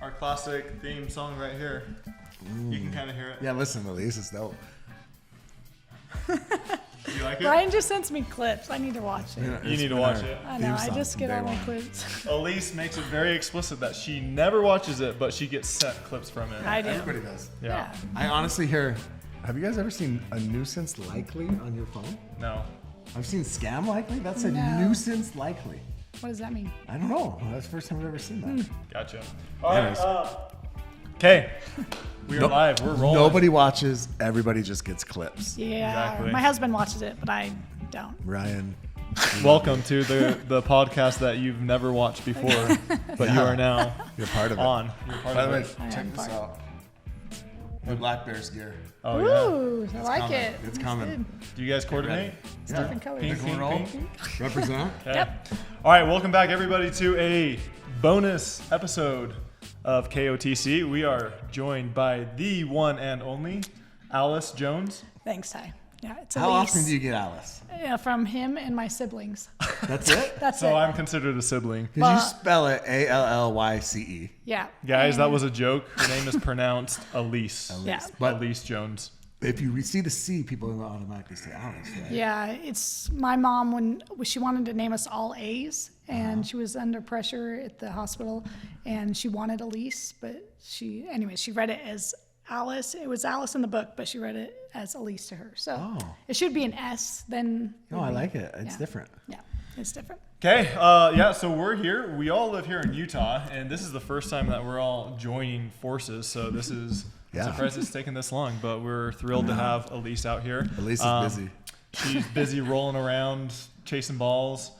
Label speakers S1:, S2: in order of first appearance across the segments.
S1: our classic theme song right here. You can kind of hear it.
S2: Yeah, listen, Allyce, it's dope.
S1: You like it?
S3: Brian just sends me clips. I need to watch it.
S2: Yeah,
S1: You need to watch it.
S3: I know. I just get all my clips.
S1: Allyce makes it very explicit that she never watches it, but she gets sent clips from it.
S3: I do.
S2: Everybody does.
S1: Yeah.
S2: I honestly hear. Have you guys ever seen a nuisance likely on your phone?
S1: No.
S2: I've seen scam likely. That's a
S3: No.
S2: nuisance likely.
S3: What does that mean?
S2: I don't know. That's the first time I've ever seen that.
S1: Gotcha. All right.
S2: Anyways.
S1: Okay. We are live. We're rolling.
S2: Nobody watches. Everybody just gets clips.
S3: Yeah.
S1: Exactly.
S3: My husband watches it, but I don't.
S2: Ryan.
S1: Welcome to the podcast that you've never watched before, but you are now
S2: You're part of it.
S1: on. You're part
S2: By the
S1: of
S2: way,
S1: it.
S3: I
S2: check
S3: am
S2: this
S3: part.
S2: out. The Black Bears gear.
S1: Oh yeah.
S3: Ooh, I like
S2: coming.
S3: it.
S2: It's
S3: That's
S2: coming.
S3: good.
S1: Do you guys coordinate?
S3: It's different colors.
S1: Pink,
S2: Pink,
S1: pink,
S2: pink.
S1: pink.
S2: Represent.
S1: Okay.
S3: Yep.
S1: All right, welcome back everybody to a bonus episode of KOTC. We are joined by the one and only Allyce Jones.
S3: Thanks, Ty. Yeah, it's
S2: How
S3: Allyce.
S2: often do you get Allyce?
S3: Yeah, from him and my siblings.
S2: That's it?
S3: That's
S1: So
S3: it.
S1: I'm considered a sibling.
S2: Did you spell it Allyce?
S3: Yeah.
S1: Guys, that
S3: And-
S1: was a joke. Her name is pronounced Allyce.
S3: Yeah.
S2: But
S1: Allyce Jones.
S2: if you see the C, people automatically say Allyce, right?
S3: Yeah, it's my mom when she wanted to name us all A's, and she was under pressure at the hospital, and she wanted Allyce, but she read it as Allyce. It was Alice in the book, but she read it as Allyce to her. So it should be an S. Then.
S2: No, I like it. It's
S3: Yeah.
S2: different.
S3: Yeah, it's different.
S1: Okay, yeah, so we're here. We all live here in Utah, and this is the first time that we're all joining forces. So this is I'm
S2: Yeah.
S1: surprised it's taken this long, but we're thrilled to have Allyce out here.
S2: Allyce is busy.
S1: She's busy rolling around, chasing balls.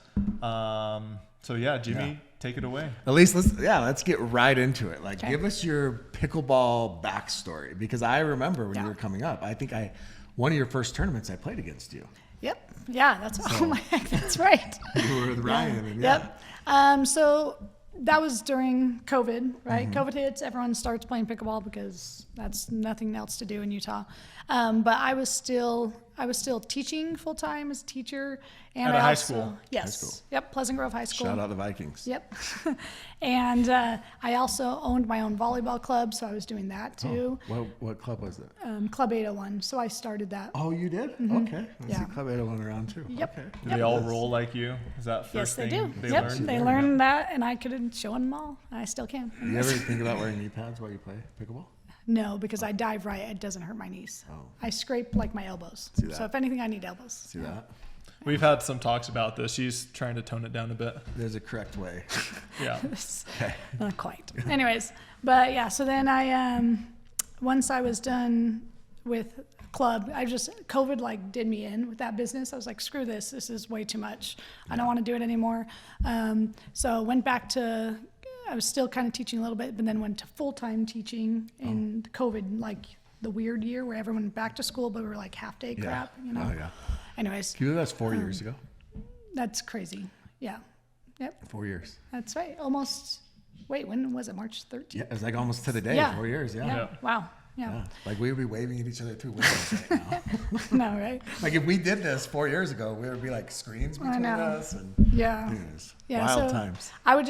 S1: So yeah, Jimmy, take it away.
S2: Allyce, let's get right into it. Like,
S3: Okay.
S2: give us your pickleball backstory, because I remember when you were coming up. I think one of your first tournaments I played against you.
S3: Yep. Yeah, that's oh my heck, that's right.
S2: You were with Ryan. And yeah.
S3: Yep. So that was during COVID, right? COVID hits, everyone starts playing pickleball because that's nothing else to do in Utah. But I was still teaching full time as a teacher, and
S1: At a
S3: I
S1: high
S3: also,
S1: school?
S3: Yes.
S2: High school.
S3: Yep. Pleasant Grove High School.
S2: Shout out the Vikings.
S3: Yep. And I also owned my own volleyball club, so I was doing that too.
S2: What club was it?
S3: Club 801. So I started that.
S2: Oh, you did? Okay. I
S3: Mm-hmm. Yeah.
S2: see Club 801 around too.
S3: Yep.
S2: Okay.
S1: Do they all roll like you? Is that
S3: Yes,
S1: first
S3: they
S1: thing
S3: do.
S1: they
S3: Yep,
S1: learn?
S3: they learned that, and I could show them all. I still can.
S2: You ever think about wearing knee pads while you play pickleball?
S3: No, because I dive right. It doesn't hurt my knees.
S2: Oh.
S3: I scrape like my elbows.
S2: See that?
S3: So if anything, I need elbows.
S2: See that?
S1: We've had some talks about this. She's trying to tone it down a bit.
S2: There's a correct way.
S1: Yeah.
S3: Not quite. Anyways, but yeah. So then I, once I was done with club, COVID like did me in with that business. I was like, screw this. This is way too much. I don't want to do it anymore. So went back to. I was still kind of teaching a little bit, but then went to full-time teaching in COVID, like the weird year where everyone went back to school, but we were like half-day crap, you know?
S2: Oh, yeah.
S3: Anyways,
S2: Can you believe that's 4 years ago?
S3: that's crazy. Yeah. Yep.
S2: 4 years.
S3: That's right. Almost. Wait, when was it? March 13th?
S2: Yeah, it's like almost to the day.
S3: Yeah.
S2: 4 years. Yeah.
S1: Yeah.
S3: Wow. Yeah.
S2: Yeah. Like we would be waving at each other through windows right now.
S3: No, right?
S2: Like if we did this 4 years ago, we would be like screens between
S3: know.
S2: us and
S3: Yeah.
S2: news.
S3: Yeah.
S2: Wild
S3: so
S2: times.
S3: I would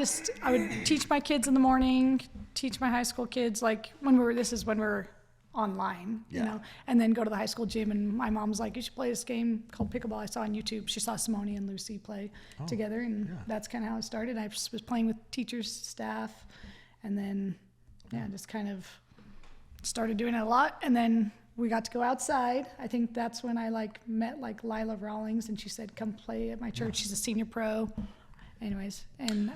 S3: teach my kids in the morning, teach my high school kids, like when this is when we're online, you
S2: Yeah.
S3: know, and then go to the high school gym. And my mom's like, you should play this game called pickleball. I saw on YouTube. She saw Simone and Lucy play together. And that's kind of how it started. I just was playing with teachers, staff, and then, just kind of started doing it a lot. And then we got to go outside. I think that's when I met Lila Rawlings, and she said, come play at my church. She's a senior pro. Anyways, and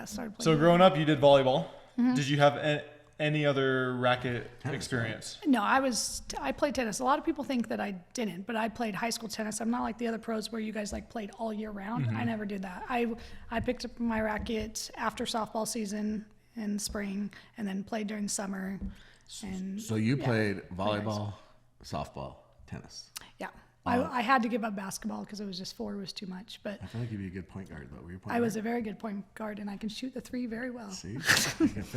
S3: started playing.
S1: So growing up, you did volleyball. Did you have any other racket experience?
S3: No, I played tennis. A lot of people think that I didn't, but I played high school tennis. I'm not like the other pros where you guys played all year round. I never did that. I picked up my racket after softball season in spring, and then played during the summer. And
S2: So you played volleyball, softball, tennis.
S3: Yeah. I had to give up basketball because it was just 4 was too much. But
S2: I feel like you'd be a good point guard, though. Were you a point
S3: I
S2: guard?
S3: was a very good point guard, and I can shoot the 3 very well.
S2: See?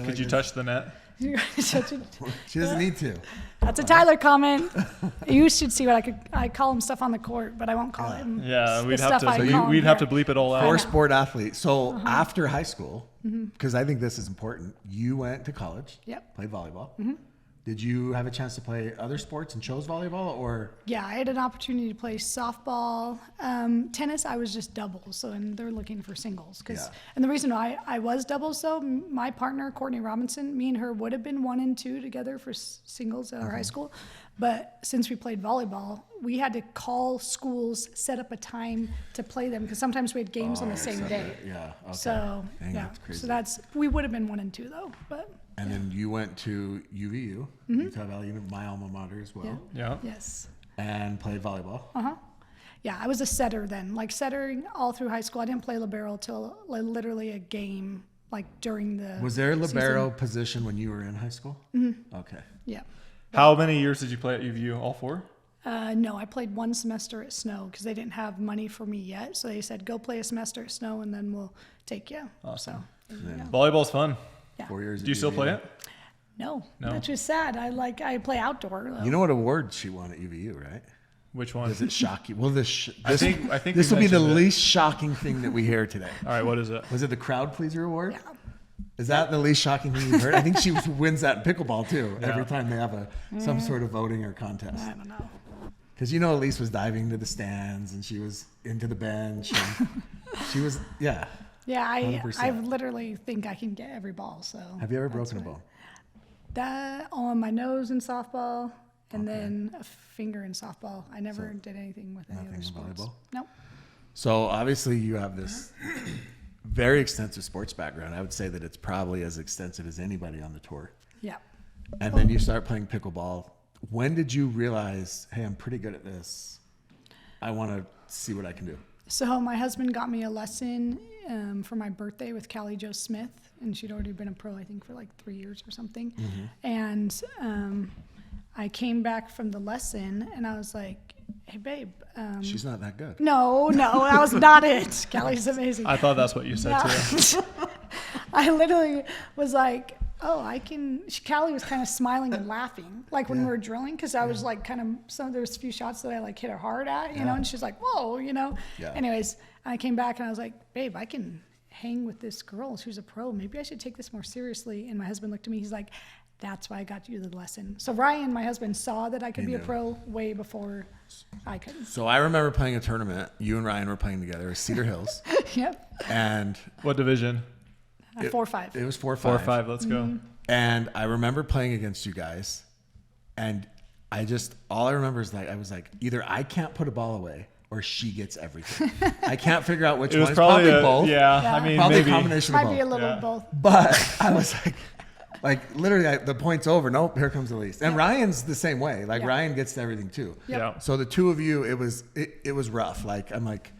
S1: Could you touch the net?
S2: She doesn't need to.
S3: That's a Tyler comment. You should see what I call him stuff on the court, but I won't call him.
S1: Yeah,
S3: the
S1: we'd have
S3: stuff
S1: to.
S3: I
S1: So
S3: call him
S1: we'd have to
S3: here.
S1: bleep it all out.
S2: For sport athlete. So
S3: Uh-huh.
S2: after high school,
S3: Mm-hmm.
S2: because I think this is important, you went to college.
S3: Yep.
S2: Played volleyball.
S3: Mm-hmm.
S2: Did you have a chance to play other sports and chose volleyball, or?
S3: Yeah, I had an opportunity to play softball. Tennis, I was just doubles, and they're looking for singles.
S2: Yeah.
S3: And the reason why I was doubles, though, my partner, Courtney Robinson, me and her would have been 1 and 2 together for singles at our high school. But since we played volleyball, we had to call schools, set up a time to play them, because sometimes we had games on the same day.
S2: Yeah. Okay.
S3: So,
S2: Dang,
S3: yeah.
S2: that's crazy.
S3: So we would have been 1 and 2, though. But
S2: And then you went to UVU, Utah Valley, my alma mater as well,
S3: Mm-hmm. Yeah.
S1: Yeah.
S3: yes.
S2: and played volleyball.
S3: Yeah, I was a setter then, like settering all through high school. I didn't play libero till literally a game, like during the
S2: Was there a libero
S3: season.
S2: position when you were in high school? Mm-hmm. Okay.
S3: Yeah.
S1: How many years did you play at UVU? All 4?
S3: No, I played 1 semester at Snow because they didn't have money for me yet. So they said, go play a semester at Snow and then we'll take you.
S1: Awesome.
S3: So,
S1: Volleyball's fun.
S3: yeah.
S2: 4 years.
S1: Do you still play it?
S3: No,
S1: No.
S3: which was sad. I play outdoor. Though.
S2: You know what award she won at UVU, right?
S1: Which one?
S2: Does it shock you? Well, this
S1: I think
S2: this
S1: we
S2: will be the
S1: mentioned it.
S2: least shocking thing that we hear today.
S1: All right, what is it?
S2: Was it the crowd pleaser award?
S3: Yeah.
S2: Is that the least shocking thing you've heard? I think she wins that in pickleball too.
S1: Yeah.
S2: Every time they have some sort of voting or contest.
S3: I don't know.
S2: Because Allyce was diving into the stands and she was into the bench. And she was, yeah.
S3: Yeah, I
S2: 100%.
S3: literally think I can get every ball. So
S2: Have you ever
S3: that's
S2: broken a
S3: what-
S2: bone?
S3: That on my nose in softball, and then a finger in softball. I never did anything with any
S2: nothing
S3: other
S2: in
S3: sports.
S2: volleyball?
S3: Nope.
S2: So obviously you have this very extensive sports background. I would say that it's probably as extensive as anybody on the tour.
S3: Yeah.
S2: And then you start playing pickleball. When did you realize, hey, I'm pretty good at this. I want to see what I can do.
S3: So my husband got me a lesson for my birthday with Callie Jo Smith, and she'd already been a pro, I think, for like 3 years or something. And I came back from the lesson, and I was like, "Hey, babe."
S2: She's not that good.
S3: No, that was not it. Callie's amazing.
S1: I thought that's what you said too.
S3: I literally was like, "Oh, I can." Callie was kind of smiling and laughing, like when we were drilling, because I was like, kind of. There was a few shots that I like hit her hard at, you know, and she's like, "Whoa," you know.
S2: Yeah.
S3: Anyways, I came back and I was like, "Babe, I can hang with this girl. She's a pro. Maybe I should take this more seriously." And my husband looked at me. He's like, "That's why I got you the lesson." So Ryan, my husband, saw that I could be a
S2: knew.
S3: pro way before I could.
S2: So I remember playing a tournament. You and Ryan were playing together at Cedar Hills.
S3: Yep.
S2: And
S1: What division?
S3: 4-5.
S2: it was 4-5.
S1: 4 or 5. Let's go.
S2: And I remember playing against you guys. And all I remember is I was like, either I can't put a ball away or she gets everything. I can't figure out which
S1: It
S2: one.
S1: was
S2: It's
S1: probably
S2: both.
S1: Yeah,
S3: Yeah.
S1: I mean
S2: Probably
S1: maybe.
S2: a combination
S3: Might
S2: of
S3: be
S2: both.
S3: a little
S1: Yeah.
S3: of both.
S2: But I was like literally the point's over. Nope, here comes Allyce. And Ryan's the same way. Like
S3: Yeah.
S2: Ryan gets to everything too.
S3: Yep.
S1: Yeah.
S2: So the two of you, it was rough. Like I'm like,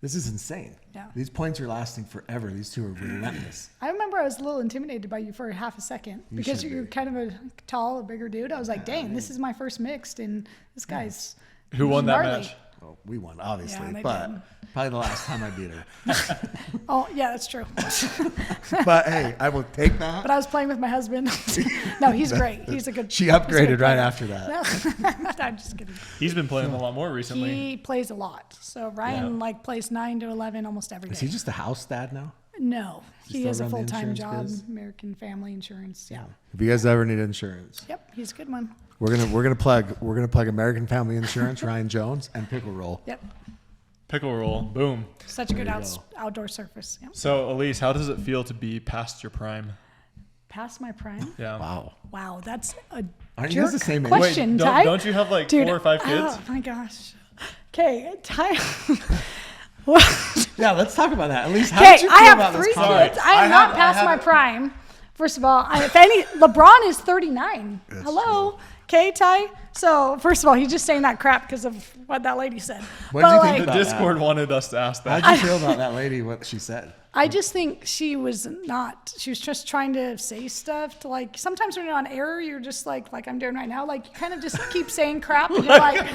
S2: this is insane.
S3: Yeah.
S2: These points are lasting forever. These two are relentless.
S3: I remember I was a little intimidated by you for half a second because
S2: should
S3: you're
S2: be.
S3: kind of a tall, a bigger dude. I was like, dang, this is my first mixed, and this guy's
S1: Who won that
S3: gnarly.
S1: match?
S2: Well, we won, obviously,
S3: Yeah, they
S2: but
S3: did.
S2: probably the last time I beat her.
S3: Oh, yeah, that's true.
S2: But hey, I will take that.
S3: But I was playing with my husband. No, he's great. He's a good.
S2: She
S3: he's a
S2: upgraded
S3: good
S2: right
S3: player.
S2: after that.
S3: No, I'm just kidding.
S1: He's been playing a lot more recently.
S3: He plays a lot. So Ryan plays 9 to 11 almost every day.
S2: Is he just a house dad now?
S3: No, he
S2: still
S3: has a
S2: run the
S3: full-time
S2: insurance
S3: job,
S2: biz?
S3: American Family Insurance. Yeah.
S2: If you guys ever need insurance,
S3: Yep, he's a good one.
S2: we're gonna plug American Family Insurance, Ryan Jones, and Pickle Roll.
S3: Yep,
S1: Pickle roll. Boom.
S3: such a good
S2: There you
S3: outdoor surface. Yep.
S1: So, Allyce, how does it feel to be past your prime?
S3: Past my prime.
S1: Yeah.
S2: Wow.
S3: Wow, that's a
S2: Aren't you guys
S3: jerk
S2: the same age?
S3: question,
S1: Wait,
S3: Ty.
S1: don't you have like
S3: Dude,
S1: 4 or 5 kids?
S3: Oh my gosh. Okay, Ty.
S2: Yeah, let's talk about that. At least how
S3: Okay,
S2: did you feel
S3: I have
S2: about
S3: 3
S2: this comment?
S3: kids. I am not past my prime. First of all, if any, LeBron is 39. Hello. Okay, Ty? So, first of all, he's just saying that crap because of what that lady said.
S2: What did you think
S1: The
S2: about
S1: Discord wanted us to ask that.
S2: How'd you feel about that lady, what she said?
S3: I just think she was just trying to say stuff to like, sometimes when you're on air, you're just like I'm doing right now, like you kind of just keep saying crap and you're like,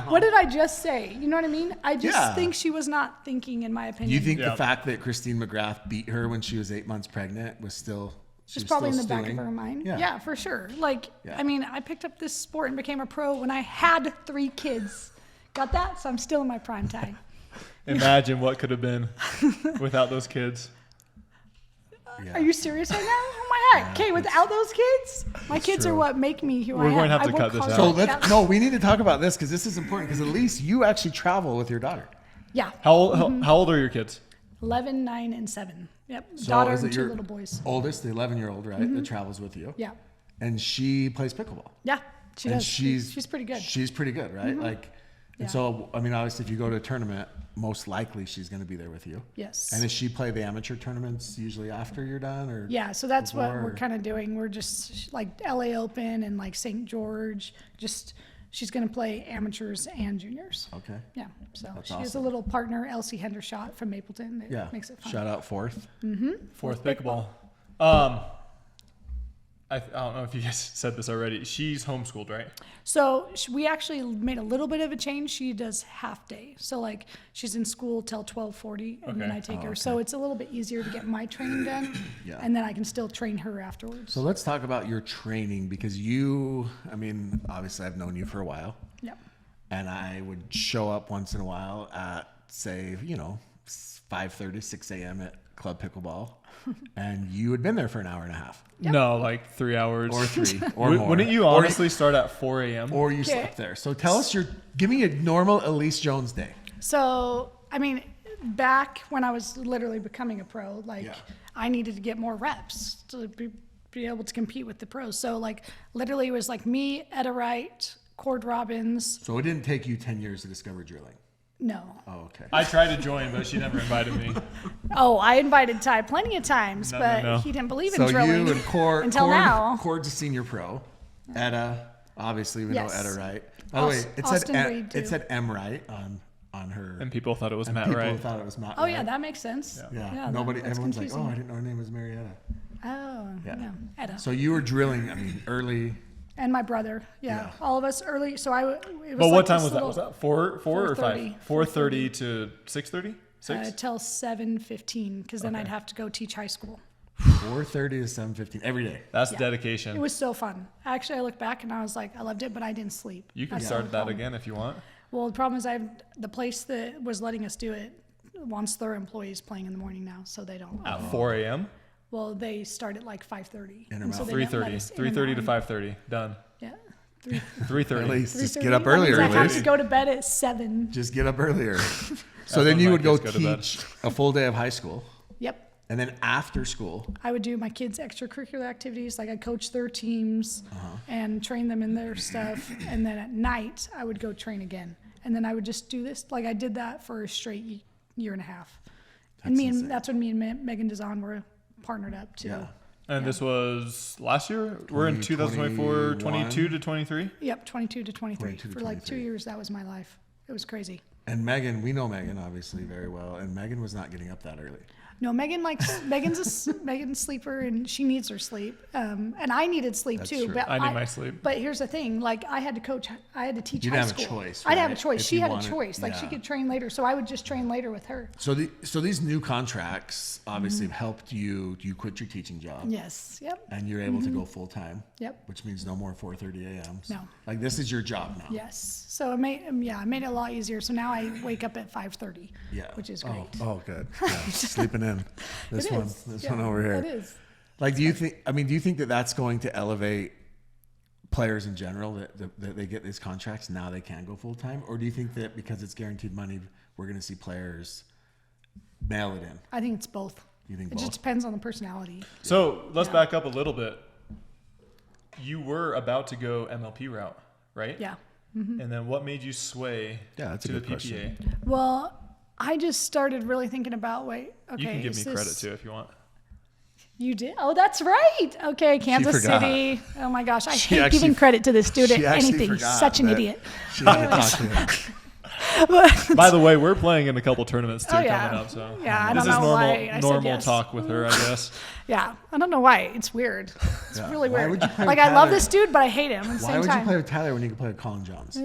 S3: what did I just say? You know what I mean? I just think she was not thinking, in my opinion.
S2: You think the fact that Christine McGrath beat her when she was 8 months pregnant was still...
S3: She's probably in the back of her mind. Yeah, for sure. Like, I mean, I picked up this sport and became a pro when I had 3 kids. Got that? So I'm still in my prime time.
S1: Imagine what could have been without those kids.
S3: Are you serious right now? Oh my heck. Okay, without those kids, my kids are what make me who I am.
S1: We're going to have to cut this out.
S2: So we need to talk about this because this is important because Allyce, you actually travel with your daughter.
S3: Yeah.
S1: How old are your kids?
S3: 11, 9, and 7. Yep.
S2: So
S3: Daughter
S2: is it
S3: and 2
S2: your
S3: little boys.
S2: Oldest, the 11-year-old, right? That travels with you.
S3: Yeah.
S2: And she plays pickleball.
S3: Yeah, she
S2: And
S3: does. She's pretty good.
S2: She's pretty good, right? Like, and so, I mean, obviously, if you go to a tournament, most likely she's going to be there with you.
S3: Yes.
S2: And does she play the amateur tournaments usually after you're done, or?
S3: Yeah, so that's what
S2: before,
S3: we're kind of doing. We're just like LA Open and like St. George. Just she's going to play amateurs and juniors.
S2: Okay.
S3: Yeah. So
S2: That's
S3: she has a
S2: awesome.
S3: little partner, Elsie Hendershot from Mapleton. That makes it fun.
S2: Shout out Fourth.
S1: Fourth pickleball. I don't know if you guys said this already. She's homeschooled, right?
S3: So we actually made a little bit of a change. She does half day. So like she's in school till 12:40 and then I take her. So it's a little bit easier to get my training done. And then I can still train her afterwards.
S2: So let's talk about your training because you, I mean, obviously I've known you for a while.
S3: Yep.
S2: And I would show up once in a while at, say, 5:30, 6 a.m. at Club Pickleball. And you had been there for an hour and a half.
S3: Yep.
S1: No, like 3 hours.
S2: Or 3 or more.
S1: Wouldn't you honestly start at 4 a.m.?
S2: Or you slept there. So tell us give me a normal Allyce Jones day.
S3: So, I mean, back when I was literally becoming a pro, I needed to get more reps to be able to compete with the pros. So like literally it was like me, Etta Wright, Cord Robbins.
S2: So it didn't take you 10 years to discover drilling?
S3: No.
S2: Oh, okay.
S1: I tried to join, but she never invited me.
S3: Oh, I invited Ty plenty of times, but he didn't believe in
S2: So
S3: drilling
S2: you and
S3: until now.
S2: Cord's a senior pro. Etta, obviously we know Etta Wright. By the way, it said M Wright on her.
S1: And people thought it was Matt
S2: people
S1: Wright.
S2: thought it was Matt
S3: Oh
S2: Wright.
S3: yeah, that makes sense.
S2: Yeah. Nobody.
S3: that's
S2: Everyone's
S3: confusing.
S2: like, oh, I didn't know her name was Marietta.
S3: Oh, yeah. Etta.
S2: So you were drilling. I mean, early.
S3: And my brother, all of us early. So it was.
S1: But
S3: like
S1: what time
S3: this
S1: was that?
S3: little-
S1: Was that 4 or 5?
S3: 4:30.
S1: 4:30 to 6:30? 6?
S3: Till 7:15, because then I'd have to go teach high school.
S2: 4:30 to 7:15 every day.
S1: That's
S3: It
S1: dedication.
S3: was so fun. Actually, I look back and I was like, I loved it, but I didn't sleep.
S1: You can
S3: That's
S1: start
S3: the
S1: that
S3: problem.
S1: again if you want.
S3: Well, the problem is the place that was letting us do it wants their employees playing in the morning now, so they don't.
S1: At 4 a.m.?
S3: Well, they start at like 5:30.
S2: In
S3: and so
S2: around
S3: they didn't let
S1: 3:30.
S3: us in
S1: 3:30 to
S3: on-
S1: 5:30. Done.
S3: Yeah.
S1: 3:30.
S2: At least just
S3: 3:30.
S2: get up
S3: That means
S2: earlier.
S3: I have
S2: Allyce.
S3: to go to bed at 7.
S2: Just get up earlier. So
S1: That's
S2: then
S1: when
S2: you
S1: my
S2: would go
S1: kids go to bed.
S2: teach a full day of high school,
S3: Yep.
S2: and then after school.
S3: I would do my kids' extracurricular activities, like I'd coach their teams and train them in their stuff. And then at night, I would go train again. And then I would just do this. Like I did that for a straight year and a half. That's when me and Megan Dazan were partnered up too.
S2: Yeah.
S1: And this was last year? We're in 2024, 22 to 23?
S3: Yep, 22 to 23.
S2: 22 to
S3: For like 2
S2: 23.
S3: years, that was my life. It was crazy.
S2: And Megan, we know Megan obviously very well, and Megan was not getting up that early.
S3: No, Megan's Megan's sleeper, and she needs her sleep. And I needed sleep
S2: That's
S3: too.
S2: true.
S3: But
S1: I need my sleep.
S3: But here's the thing: like I had to coach, I had to teach
S2: You
S3: high
S2: didn't have a
S3: school.
S2: choice,
S3: I didn't have a
S2: right?
S3: choice.
S2: If
S3: She
S2: you
S3: had
S2: wanted-
S3: a choice. Like she
S2: yeah.
S3: could train later, so I would just train later with her.
S2: So these new contracts obviously have helped you. You quit your teaching job,
S3: Yes. Yep.
S2: and you're able to go full time.
S3: Yep.
S2: Which means no more 4:30 a.m.s.
S3: No.
S2: Like this is your job now.
S3: Yes. So it made it a lot easier. So now I wake up at 5:30.
S2: Yeah.
S3: Which is great.
S2: Oh, good. Yeah. Sleeping in. This
S3: It
S2: one.
S3: is.
S2: This
S3: Yeah,
S2: one over here.
S3: It is.
S2: Like, do you think that that's going to elevate players in general that they get these contracts now they can go full time, or do you think that because it's guaranteed money we're going to see players mail it in?
S3: I think it's both.
S2: You think
S3: It
S2: both?
S3: just depends on the personality.
S1: So let's
S3: Yeah.
S1: back up a little bit. You were about to go MLP route, right?
S3: Yeah.
S1: And then what made you sway
S2: Yeah, that's a
S1: to the
S2: good
S1: PPA?
S2: question.
S3: Well, I just started really thinking about, okay.
S1: You can give me
S3: is
S1: credit
S3: this-
S1: too if you want.
S3: You did? Oh, that's right. Okay, Kansas
S2: forgot.
S3: City. Oh my gosh, I
S2: She
S3: hate
S2: actually-
S3: giving credit to this student.
S2: she actually
S3: Anything. He's
S2: forgot
S3: such an
S2: that
S3: idiot.
S2: She had to talk to him.
S1: By the way, we're playing in a couple tournaments too
S3: Oh, yeah.
S1: coming up. So
S3: Yeah, I
S1: this
S3: don't
S1: is
S3: know why I said
S1: normal
S3: yes.
S1: talk with her, I guess.
S3: Yeah, I don't know why. It's weird. It's
S2: Yeah.
S3: really
S2: Why
S3: weird.
S2: would you play
S3: Like,
S2: with
S3: I love
S2: Tyler?
S3: this dude, but I hate him at the
S2: Why
S3: same
S2: would
S3: time.
S2: you play with Tyler when you could play with Colin Jones?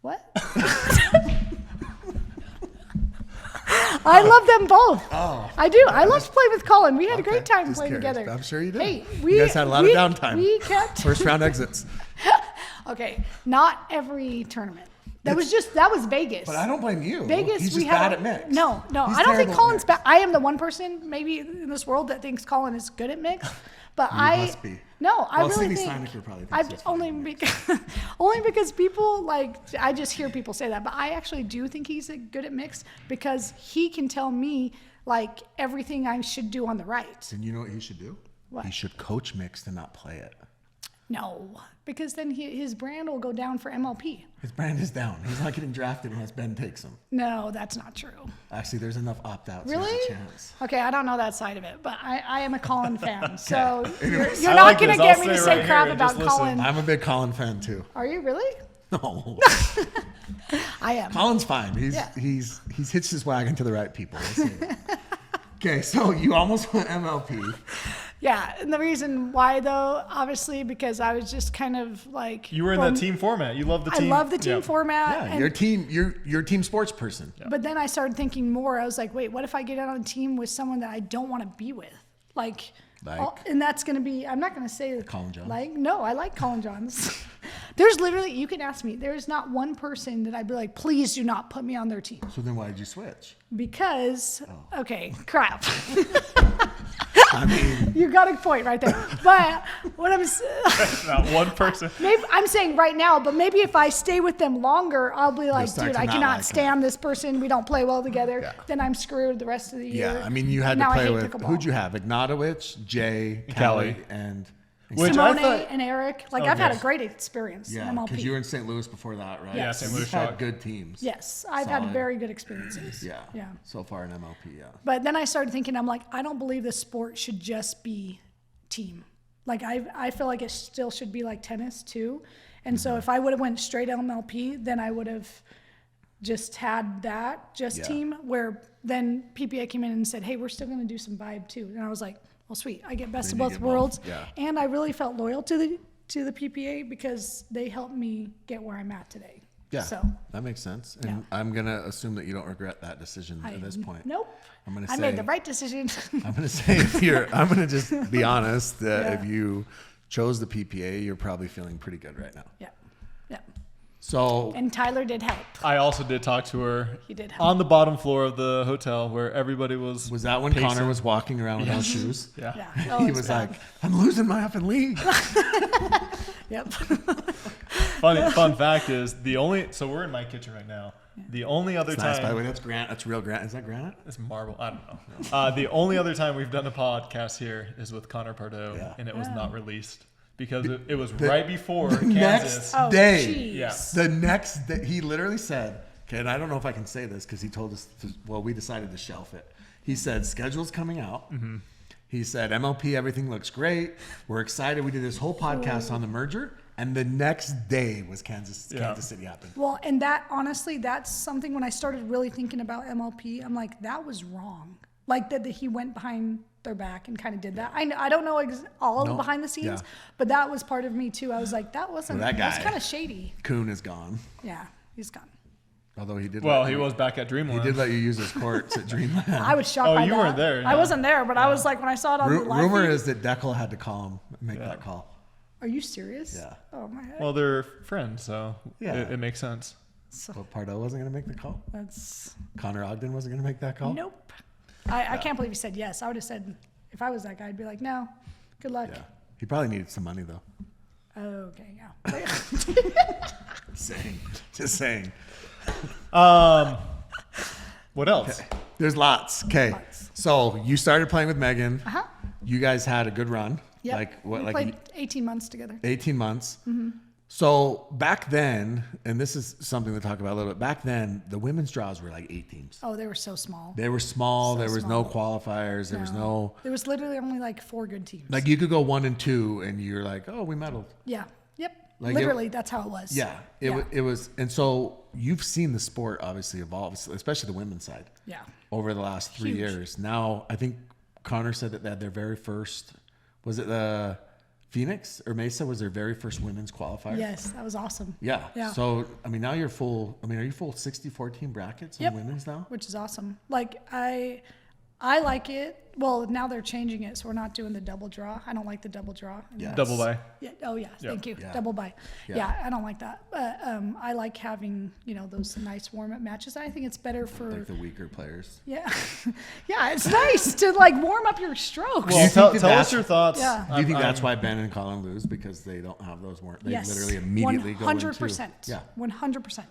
S3: What? I love them both.
S2: Oh.
S3: I do. I love to play with Colin. We had a
S2: Okay,
S3: great time
S2: just
S3: playing
S2: curious.
S3: together.
S2: I'm sure you did.
S3: Hey,
S2: You guys had a lot of downtime.
S3: We kept.
S2: First round exits.
S3: Okay, not every tournament. That was Vegas.
S2: But I don't blame you.
S3: Vegas,
S2: He's
S3: we
S2: just
S3: had
S2: bad at mix.
S3: No,
S2: He's
S3: I don't think
S2: terrible at
S3: Colin's
S2: mix.
S3: bad. I am the one person maybe in this world that thinks Colin is good at mix, but
S2: You
S3: I
S2: must be.
S3: No, I
S2: Well,
S3: really
S2: Cindy
S3: think
S2: Steinecker probably thinks
S3: I
S2: he's
S3: only
S2: good at
S3: because only because people like I just hear people say that, but I actually do think he's good at mix because he can tell me like everything I should do on the right.
S2: And you know what he should do?
S3: What?
S2: He should coach mixed and not play it.
S3: No, because then his brand will go down for MLP.
S2: His brand is down. He's not getting drafted unless Ben takes him.
S3: No, that's not true.
S2: Actually, there's enough opt-outs.
S3: Really?
S2: There's a chance.
S3: Okay, I don't know that side of it, but I am a Colin fan, so
S2: Anyways.
S3: you're
S1: I
S3: not
S1: like
S3: going to
S1: this.
S3: get
S1: I'll
S3: me to
S1: stay
S3: say
S1: right
S3: crap
S1: here and
S3: about
S1: just listen.
S3: Colin.
S2: I'm a big Colin fan too.
S3: Are you really?
S2: No.
S3: I am.
S2: Colin's fine.
S3: Yeah.
S2: He's hitched his wagon to the right people. Let's say that. Okay, so you almost went MLP.
S3: Yeah, and the reason why though, obviously, because I was just kind of like
S1: You were in that team format. You love the team.
S3: I love the team
S1: Yeah.
S3: format.
S2: Yeah,
S3: and-
S2: you're a team sports person.
S3: But then I started thinking more. I was like, wait, what if I get on a team with someone that I don't want to be with? Like, and that's going to be, I'm not going to say
S2: Colin Jones?
S3: Like, no, I like Colin Jones. There's literally, you can ask me, there's not one person that I'd be like, please do not put me on their team.
S2: So then why did you switch?
S3: Because, okay, crap.
S2: I mean,
S3: You got a point right there. But what I'm
S1: Not one person.
S3: maybe I'm saying right now, but maybe if I stay with them longer, I'll be like,
S2: start
S3: dude,
S2: to
S3: I
S2: not
S3: cannot
S2: like
S3: stand this person. We don't play well together.
S2: Yeah.
S3: Then I'm screwed the rest of the year.
S2: yeah, I mean, you had
S3: Now
S2: to
S3: I
S2: play
S3: hate
S2: with,
S3: pickleball.
S2: who'd you have? Ignatowicz, Jay,
S1: Kelly.
S2: Kelly, and
S1: Which I
S3: Simone
S1: thought-
S3: and Eric. Like,
S1: Oh,
S3: I've had a
S1: yes.
S3: great experience
S2: yeah,
S3: in MLP.
S2: because you were in St. Louis before that, right?
S3: Yeah,
S1: St.
S2: So
S1: Louis
S2: you've had
S1: Shock.
S2: good teams.
S3: Yes, I've had
S2: Solid.
S3: very good experiences.
S2: Yeah.
S3: Yeah.
S2: So far in MLP, yeah.
S3: But then I started thinking, I'm like, I don't believe the sport should just be team. Like, I feel like it still should be like tennis too. And so if I would have went straight MLP, then I would have just had that
S2: Yeah.
S3: team where then PPA came in and said, hey, we're still going to do some vibe too. And I was like, well, sweet. I get best
S2: Then
S3: of
S2: you
S3: both
S2: get both,
S3: worlds.
S2: yeah.
S3: And I really felt loyal to the PPA because they helped me get where I'm at today.
S2: Yeah,
S3: So
S2: that makes sense. And
S3: Yeah.
S2: I'm going to assume that you don't regret that decision
S3: I,
S2: at this point.
S3: Nope.
S2: I'm going to
S3: I
S2: say,
S3: made the right decision.
S2: I'm going to say I'm going to just be honest that
S3: Yeah.
S2: if you chose the PPA, you're probably feeling pretty good right now.
S3: Yeah. Yeah.
S2: So
S3: And Tyler did help.
S1: I also did talk to her
S3: He did help.
S1: on the bottom floor of the hotel where everybody was.
S2: was that when
S1: pacing.
S2: Connor was walking around without shoes?
S1: Yeah.
S3: Yeah. Oh,
S2: He
S3: it's
S2: was
S3: bad.
S2: like, I'm losing my effing league.
S3: Yep.
S1: Fun fact is so we're in my kitchen right now. The only other
S2: It's
S1: time.
S2: nice, by the way. That's granite. That's real granite. Is that granite?
S1: It's marble. I don't know. The only other time we've done a podcast here is with Connor Pardo,
S2: Yeah.
S1: and it was not released because it was right before Kansas.
S2: Next
S3: Oh,
S2: day.
S3: jeez.
S1: Yeah.
S2: The next day, he literally said, okay, and I don't know if I can say this because he told us, we decided to shelf it. He said, schedule's coming out.
S1: Mm-hmm.
S2: He said, MLP, everything looks great. We're excited. We did this whole podcast on the merger. And the next day was Kansas City happened.
S3: Well, and that honestly, that's something when I started really thinking about MLP, I'm like, that was wrong. Like that he went behind their back and kind of did that. I don't know all
S2: No.
S3: the behind the scenes,
S2: Yeah.
S3: but that was part of me too. I was like, that wasn't,
S2: Well, that
S3: that was
S2: guy-
S3: kind of shady.
S2: Kuhn is gone.
S3: Yeah, he's gone.
S2: Although he did.
S1: Well,
S2: let
S1: he
S2: you-
S1: was back at Dreamland.
S2: He did let you use his courts at Dreamland.
S3: I was shocked
S1: Oh,
S3: by
S1: you
S3: that.
S1: weren't there,
S3: I
S1: no.
S3: wasn't there, but I was like, when I saw it on the live
S2: Rumor
S3: feed,
S2: is that Deckel had to call him, make that call.
S3: are you serious?
S2: Yeah.
S3: Oh my God.
S1: Well, they're friends, so
S2: Yeah.
S1: it makes sense.
S3: So
S2: But Pardo wasn't going to make the call.
S3: that's,
S2: Connor Ogden wasn't going to make that call.
S3: nope. I can't believe he said yes. I would have said, if I was that guy, I'd be like, no, good luck.
S2: Yeah. He probably needed some money though.
S3: Okay, yeah.
S2: Just saying.
S1: What else?
S2: There's lots. Okay.
S3: Lots.
S2: So you started playing with Megan.
S3: Uh-huh.
S2: You guys had a good run.
S3: Yep.
S2: Like what?
S3: We
S2: Like
S3: played 18 months together.
S2: 18 months. So back then, and this is something to talk about a little bit. Back then, the women's draws were like 8 teams.
S3: Oh, they were so small.
S2: They were small.
S3: So
S2: there was
S3: small.
S2: no qualifiers. There was no.
S3: There was literally only like 4 good teams.
S2: Like you could go 1 and 2, and you're like, oh, we medaled.
S3: Yeah. Yep.
S2: Like
S3: literally, that's how it was.
S2: Yeah. It was, and so you've seen the sport obviously evolve, especially the women's side.
S3: Yeah.
S2: Over the last 3
S3: Huge.
S2: years. Now, I think Connor said that they had their very first. Was it the Phoenix or Mesa? Was their very first women's qualifier?
S3: Yes, that was awesome.
S2: Yeah.
S3: Yeah.
S2: So I mean, now you're full. I mean, are you full 64 team brackets
S3: Yep.
S2: in women's now?
S3: Which is awesome. Like I like it. Well, now they're changing it, so we're not doing the double draw. I don't like the double draw.
S2: Yeah.
S1: Double bye.
S3: Yeah. Oh, yeah. Thank you.
S2: Yeah.
S3: Double bye.
S2: Yeah.
S3: Yeah. I don't like that. But I like having those nice warm up matches. I think it's better for.
S2: Like the weaker players.
S3: Yeah. Yeah. It's nice to like warm up your strokes.
S1: Well,
S2: you
S1: tell
S2: think that
S1: us
S2: that's-
S1: your thoughts.
S3: Yeah.
S2: Do you think that's
S1: I'm-
S2: why Ben and Colin lose because they don't have those warm? They
S3: Yes.
S2: literally immediately go into.
S3: 100%.
S2: Yeah.
S3: 100%.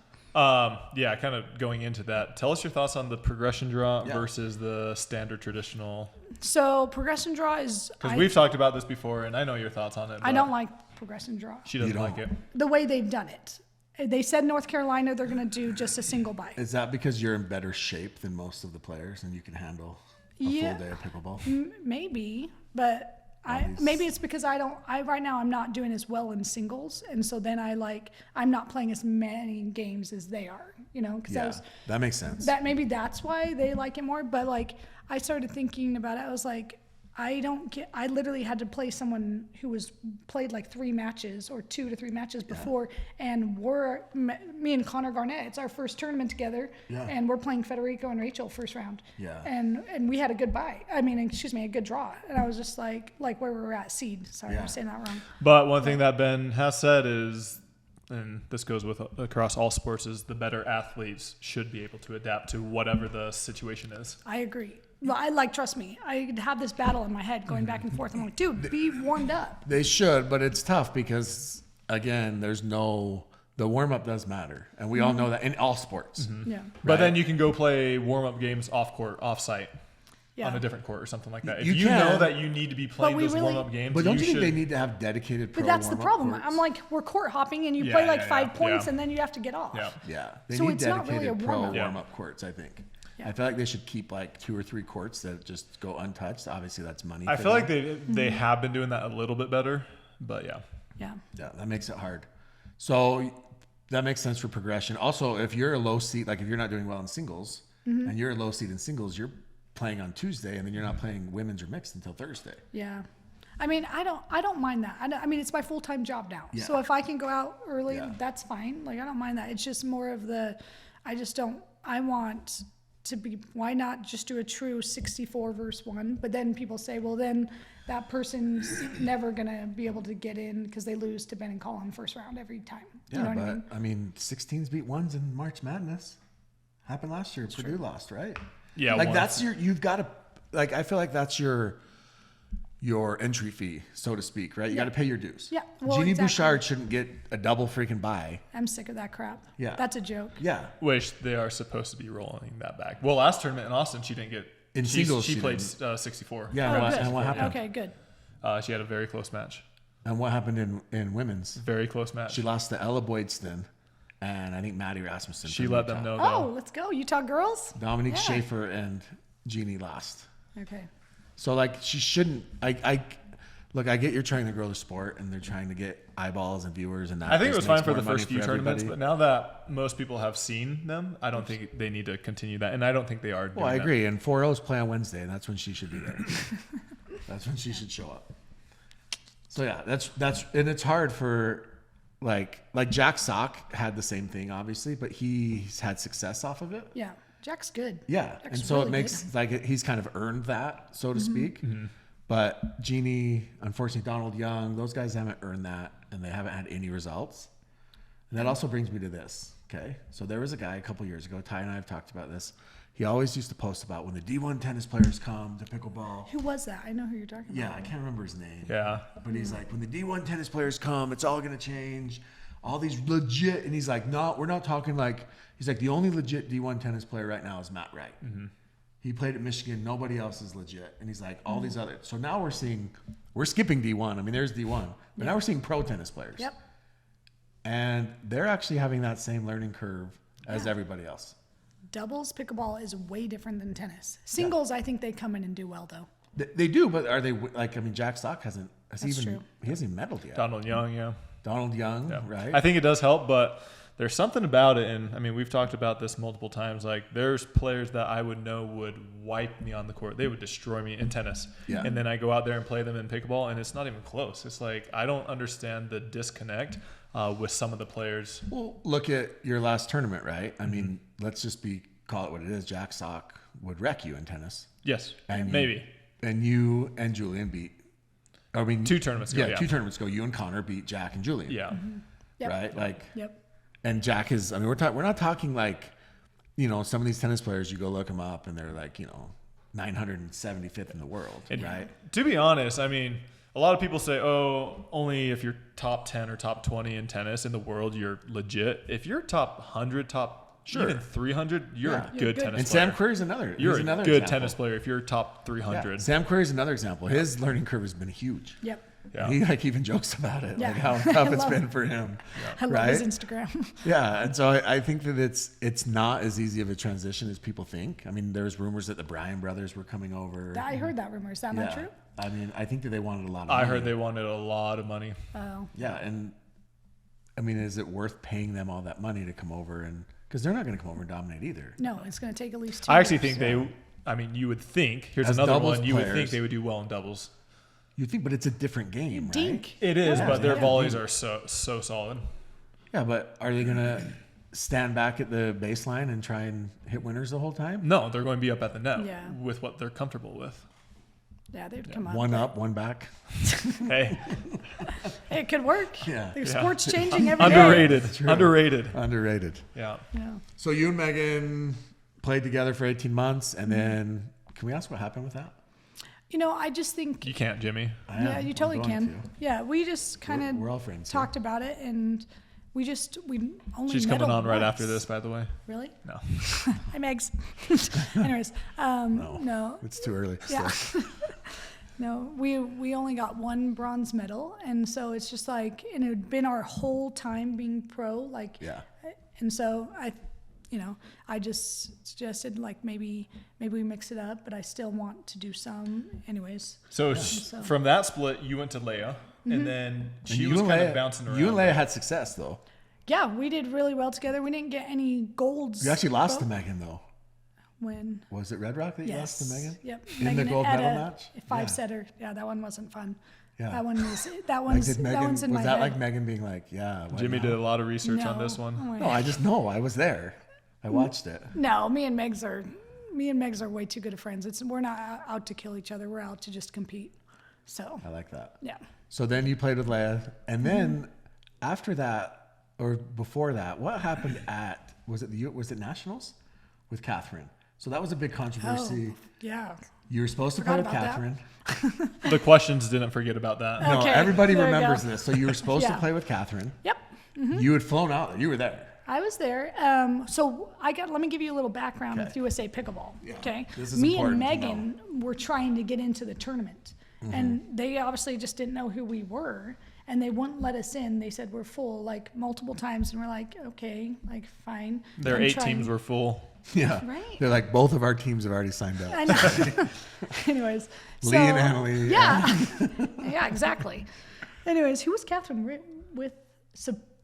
S1: Yeah, kind of going into that. Tell us your thoughts on the progression draw
S2: Yeah.
S1: versus the standard traditional.
S3: So progression draw is.
S1: Because we've talked about this before, and I know your thoughts on it.
S3: I
S1: but
S3: don't like progression draw.
S1: She doesn't
S2: You
S1: like
S2: don't.
S1: it.
S3: The way they've done it. They said North Carolina they're going to do just a single bye.
S2: Is that because you're in better shape than most of the players and you can handle a
S3: Yeah.
S2: full day of pickleball?
S3: Maybe, but maybe it's because right now I'm not doing as well in singles, and so then I'm not playing as many games as they are, because
S2: Yeah, that makes sense.
S3: maybe that's why they like it more. But like I started thinking about it, I was like, I literally had to play someone who was played like 3 matches or 2 to 3 matches before, and me and Connor Garnett, it's our first tournament together,
S2: Yeah.
S3: and we're playing Federico and Rachel first round.
S2: Yeah.
S3: And we had a good bye. I mean, a good draw. And I was just like where we were at seed. Sorry,
S2: Yeah.
S3: I'm saying that wrong.
S1: But one thing that Ben has said is, and this goes with across all sports, is the better athletes should be able to adapt to whatever the situation is.
S3: I agree. Well, trust me, I have this battle in my head going back and forth. I'm like, dude, be warmed up.
S2: They should, but it's tough because again, the warm up does matter, and we all know that in all sports.
S3: Yeah.
S1: But
S2: Right.
S1: then you can go play warm-up games off-court, off-site,
S3: Yeah.
S1: on a different court or something like that. If
S2: You
S1: you
S2: can.
S1: know that you need to be playing
S3: we
S1: those
S3: really-
S1: warm-up games,
S2: But don't you think
S1: should,
S2: they need to have dedicated pro
S3: But that's the
S2: warm-up
S3: problem.
S2: courts?
S3: I'm like, we're court hopping and you
S1: Yeah,
S3: play like
S1: yeah,
S3: 5
S1: yeah,
S3: points
S1: yeah.
S3: and then you have to get off.
S1: Yeah.
S2: Yeah, they
S3: So
S2: need
S3: it's not really
S2: dedicated
S3: a
S2: pro
S3: warm-up.
S1: Yeah.
S2: warm-up courts. I think.
S3: Yeah.
S2: I feel like they should keep like 2 or 3 courts that just go untouched. Obviously, that's money.
S1: I
S2: for
S1: feel like
S2: them.
S1: they have been doing that a little bit better, but yeah.
S3: Yeah.
S2: Yeah, that makes it hard. So that makes sense for progression. Also, if you're a low seed, like if you're not doing well in singles, and you're a low seed in singles, you're playing on Tuesday, and then you're not playing women's or mixed until Thursday.
S3: Yeah. I mean, I don't mind that. I mean, it's my full-time job now.
S2: Yeah.
S3: So if I can go out early,
S2: Yeah.
S3: that's fine. Like, I don't mind that. It's just more of I want to be, why not just do a true 64 versus 1? But then people say, well, then that person's never going to be able to get in because they lose to Ben and Colin first round every time.
S2: Yeah,
S3: You know
S2: but
S3: what I mean?
S2: 16s beat 1s in March Madness. Happened last year. Purdue lost, right?
S1: Yeah,
S2: like
S1: once.
S2: that's you've got to, like, I feel like that's your entry fee, so to speak, right? You got to pay your dues.
S3: Yeah, well,
S2: Jeannie
S3: exactly.
S2: Bouchard shouldn't get a double freaking bye.
S3: I'm sick of that crap.
S2: Yeah.
S3: That's a joke.
S2: Yeah.
S1: Which they are supposed to be rolling that back. Well, last tournament in Austin, she didn't get.
S2: In
S1: she,
S2: singles,
S1: she
S2: she
S1: played
S2: didn't.
S1: 64.
S2: Yeah,
S3: Oh,
S2: what-
S3: good.
S2: and what happened?
S3: Okay, good.
S1: She had a very close match.
S2: And what happened in women's?
S1: Very close match.
S2: She lost to Ella Boydston and I think Maddie Rasmussen.
S1: She
S2: from
S1: let
S2: Utah.
S1: them know,
S3: Oh,
S1: though.
S3: let's go. Utah girls?
S2: Dominique
S3: Yeah.
S2: Schaefer and Jeannie lost.
S3: Okay.
S2: So like she shouldn't. I look. I get you're trying to grow the sport and they're trying to get eyeballs and viewers and that.
S1: I think it
S2: just
S1: was fine
S2: makes
S1: for
S2: more
S1: the
S2: money
S1: first few
S2: for
S1: tournaments,
S2: everybody.
S1: but now that most people have seen them, I don't think they need to continue that. And I don't think they are doing
S2: Well, I
S1: that.
S2: agree. And 4-0s play on Wednesday, and that's when she should be there. That's when she should show up. So yeah, that's and it's hard for like Jack Sock had the same thing obviously, but he's had success off of it.
S3: Yeah. Jack's good.
S2: Yeah,
S3: Jack's
S2: and so
S3: really
S2: it makes like he's kind of earned that, so to speak. But Jeannie, unfortunately, Donald Young, those guys haven't earned that, and they haven't had any results. And that also brings me to this. Okay, so there was a guy a couple years ago. Ty and I have talked about this. He always used to post about when the D1 tennis players come to pickleball.
S3: Who was that? I know who you're talking
S2: Yeah,
S3: about.
S2: I can't remember his name.
S1: Yeah.
S2: But he's like, when the D1 tennis players come, it's all going to change. All these legit, and he's like, no, we're not talking like, he's like, the only legit D1 tennis player right now is Matt Wright. He played at Michigan. Nobody else is legit. And he's like, all these other. So now we're skipping D1. I mean, there's D1. But now we're seeing pro tennis players.
S3: Yep.
S2: and they're actually having that same learning curve as everybody else.
S3: Doubles pickleball is way different than tennis. Singles, I think they come in and do well though.
S2: They do, but are they like? I mean, Jack Stock hasn't
S3: That's true.
S2: he hasn't even medaled yet.
S1: Donald Young, yeah.
S2: Donald Young,
S1: Yeah.
S2: right?
S1: I think it does help, but there's something about it. And I mean, we've talked about this multiple times. Like, there's players that I would know would wipe me on the court. They would destroy me in tennis.
S2: Yeah.
S1: And then I go out there and play them in pickleball, and it's not even close. It's like, I don't understand the disconnect with some of the players.
S2: Well, look at your last tournament, right? I mean, let's just call it what it is. Jack Stock would wreck you in tennis.
S1: Yes,
S2: And
S1: maybe.
S2: And you and Julian beat. I mean,
S1: 2 tournaments ago,
S2: Yeah,
S1: yeah.
S2: 2 tournaments ago, you and Connor beat Jack and Julian.
S1: Yeah.
S3: Yep.
S2: Right? Like,
S3: Yep.
S2: and Jack is. I mean, we're not talking like, some of these tennis players. You go look them up, and they're like, 975th in the world,
S1: And
S2: right?
S1: to be honest, I mean, a lot of people say, oh, only if you're top 10 or top 20 in tennis in the world, you're legit. If you're top 100, even 300, you're
S2: Yeah.
S1: a
S3: You're
S1: good
S3: good.
S1: tennis
S2: And
S1: player.
S2: Sam Querrey's another.
S1: You're
S2: he's
S1: a
S2: another
S1: good
S2: example.
S1: tennis player if you're top 300.
S2: Yeah. Sam Querrey's another example. His learning curve has been huge.
S3: Yep.
S1: Yeah.
S2: He even jokes about it,
S3: Yeah.
S2: like how tough
S3: I
S2: it's
S3: love
S2: been
S3: it.
S2: for him.
S3: I love
S2: Right?
S3: his Instagram.
S2: Yeah, and so I think that it's not as easy of a transition as people think. I mean, there's rumors that the Bryan brothers were coming over.
S3: I heard that rumor. Is that not true?
S2: I mean, I think that they wanted a lot of
S1: I
S2: money.
S1: heard they wanted a lot of money.
S3: Oh.
S2: Yeah, and I mean, is it worth paying them all that money to come over? And because they're not going to come over and dominate either.
S3: No, it's going to take at least 2
S1: I actually
S3: years.
S1: think you would think, here's
S2: As
S1: another
S2: doubles
S1: one, you would
S2: players-
S1: think they would do well in doubles.
S2: You think, but it's a different game, right?
S3: Dink.
S1: It is,
S2: Yeah.
S1: but their
S3: Yeah.
S1: volleys are so solid.
S2: Yeah, but are they going to stand back at the baseline and try and hit winners the whole time?
S1: No, they're going to be up at the net
S3: Yeah.
S1: with what they're comfortable with.
S3: Yeah, they'd come up.
S2: One up, one back.
S1: Hey,
S3: It could work.
S2: Yeah.
S3: The
S1: Yeah.
S3: sport's changing every day.
S1: underrated.
S2: True.
S1: Underrated.
S2: Underrated.
S1: Yeah.
S3: Yeah.
S2: So you and Megan played together for 18 months, and then can we ask what happened with that?
S3: I just think
S1: You can't, Jimmy.
S3: yeah, you totally can. Yeah, we just kind
S2: We're all
S3: of
S2: friends.
S3: talked about it, and we only
S1: She's coming
S3: medaled
S1: on right
S3: once.
S1: after this, by the way.
S3: Really?
S1: No.
S3: Hi, Megs. Anyways, no.
S2: It's too early.
S3: Yeah.
S2: Still.
S3: No, we only got 1 bronze medal, and so it's just like, and it had been our whole time being pro, like,
S2: Yeah.
S3: and so I just suggested like maybe we mix it up, but I still want to do some, anyways.
S1: So
S3: So-
S1: from that split, you went to Leia, and then she was kind of bouncing around.
S2: You and Leia had success, though.
S3: Yeah, we did really well together. We didn't get any golds.
S2: You actually lost to
S3: but
S2: Megan, though.
S3: when.
S2: Was it Red Rock that you
S3: Yes.
S2: lost to Megan?
S3: Yep.
S2: In the gold
S3: at
S2: medal
S3: a
S2: match?
S3: 5-setter. Yeah, that one wasn't fun.
S2: Yeah.
S3: That one was. That
S2: Like,
S3: one's.
S2: did Megan,
S3: that one's in
S2: was
S3: my
S2: that
S3: head.
S2: like Megan being like, yeah. why
S1: Jimmy
S2: not?
S1: did a lot of research on
S3: No.
S1: this one.
S3: Oh my
S2: No, I just know. I was there. I watched it.
S3: No, me and Megs are way too good of friends. We're not out to kill each other. We're out to just compete. So
S2: I like that.
S3: yeah.
S2: So then you played with Leia, and then after that, or before that, what happened at was it Nationals with Catherine? So that was a big controversy.
S3: Oh, yeah.
S2: You were supposed to play
S3: Forgot
S2: with
S3: about that.
S2: Catherine.
S1: The questions didn't forget about that.
S2: No,
S3: Okay,
S2: everybody
S3: there we
S2: remembers
S3: go.
S2: this. So you were supposed to
S3: Yeah.
S2: play with Catherine.
S3: Yep.
S2: You had flown out there. You were there.
S3: I was there. So let me give you a little background
S2: Okay.
S3: with USA Pickleball.
S2: Yeah.
S3: Okay.
S2: This is
S3: Me and
S2: important to
S3: Megan were trying to get into the tournament, and they obviously just didn't know who we were, and they wouldn't let us in. They said we're full like multiple times, and we're like, okay, like fine.
S1: Their
S3: I'm
S1: 8
S3: trying-
S1: teams were full.
S2: Yeah.
S3: Right.
S2: They're like, both of our teams have already signed up.
S3: I know. Anyways.
S2: Lee and Annalie.
S3: Yeah. Yeah, exactly. Anyways, who was Catherine with?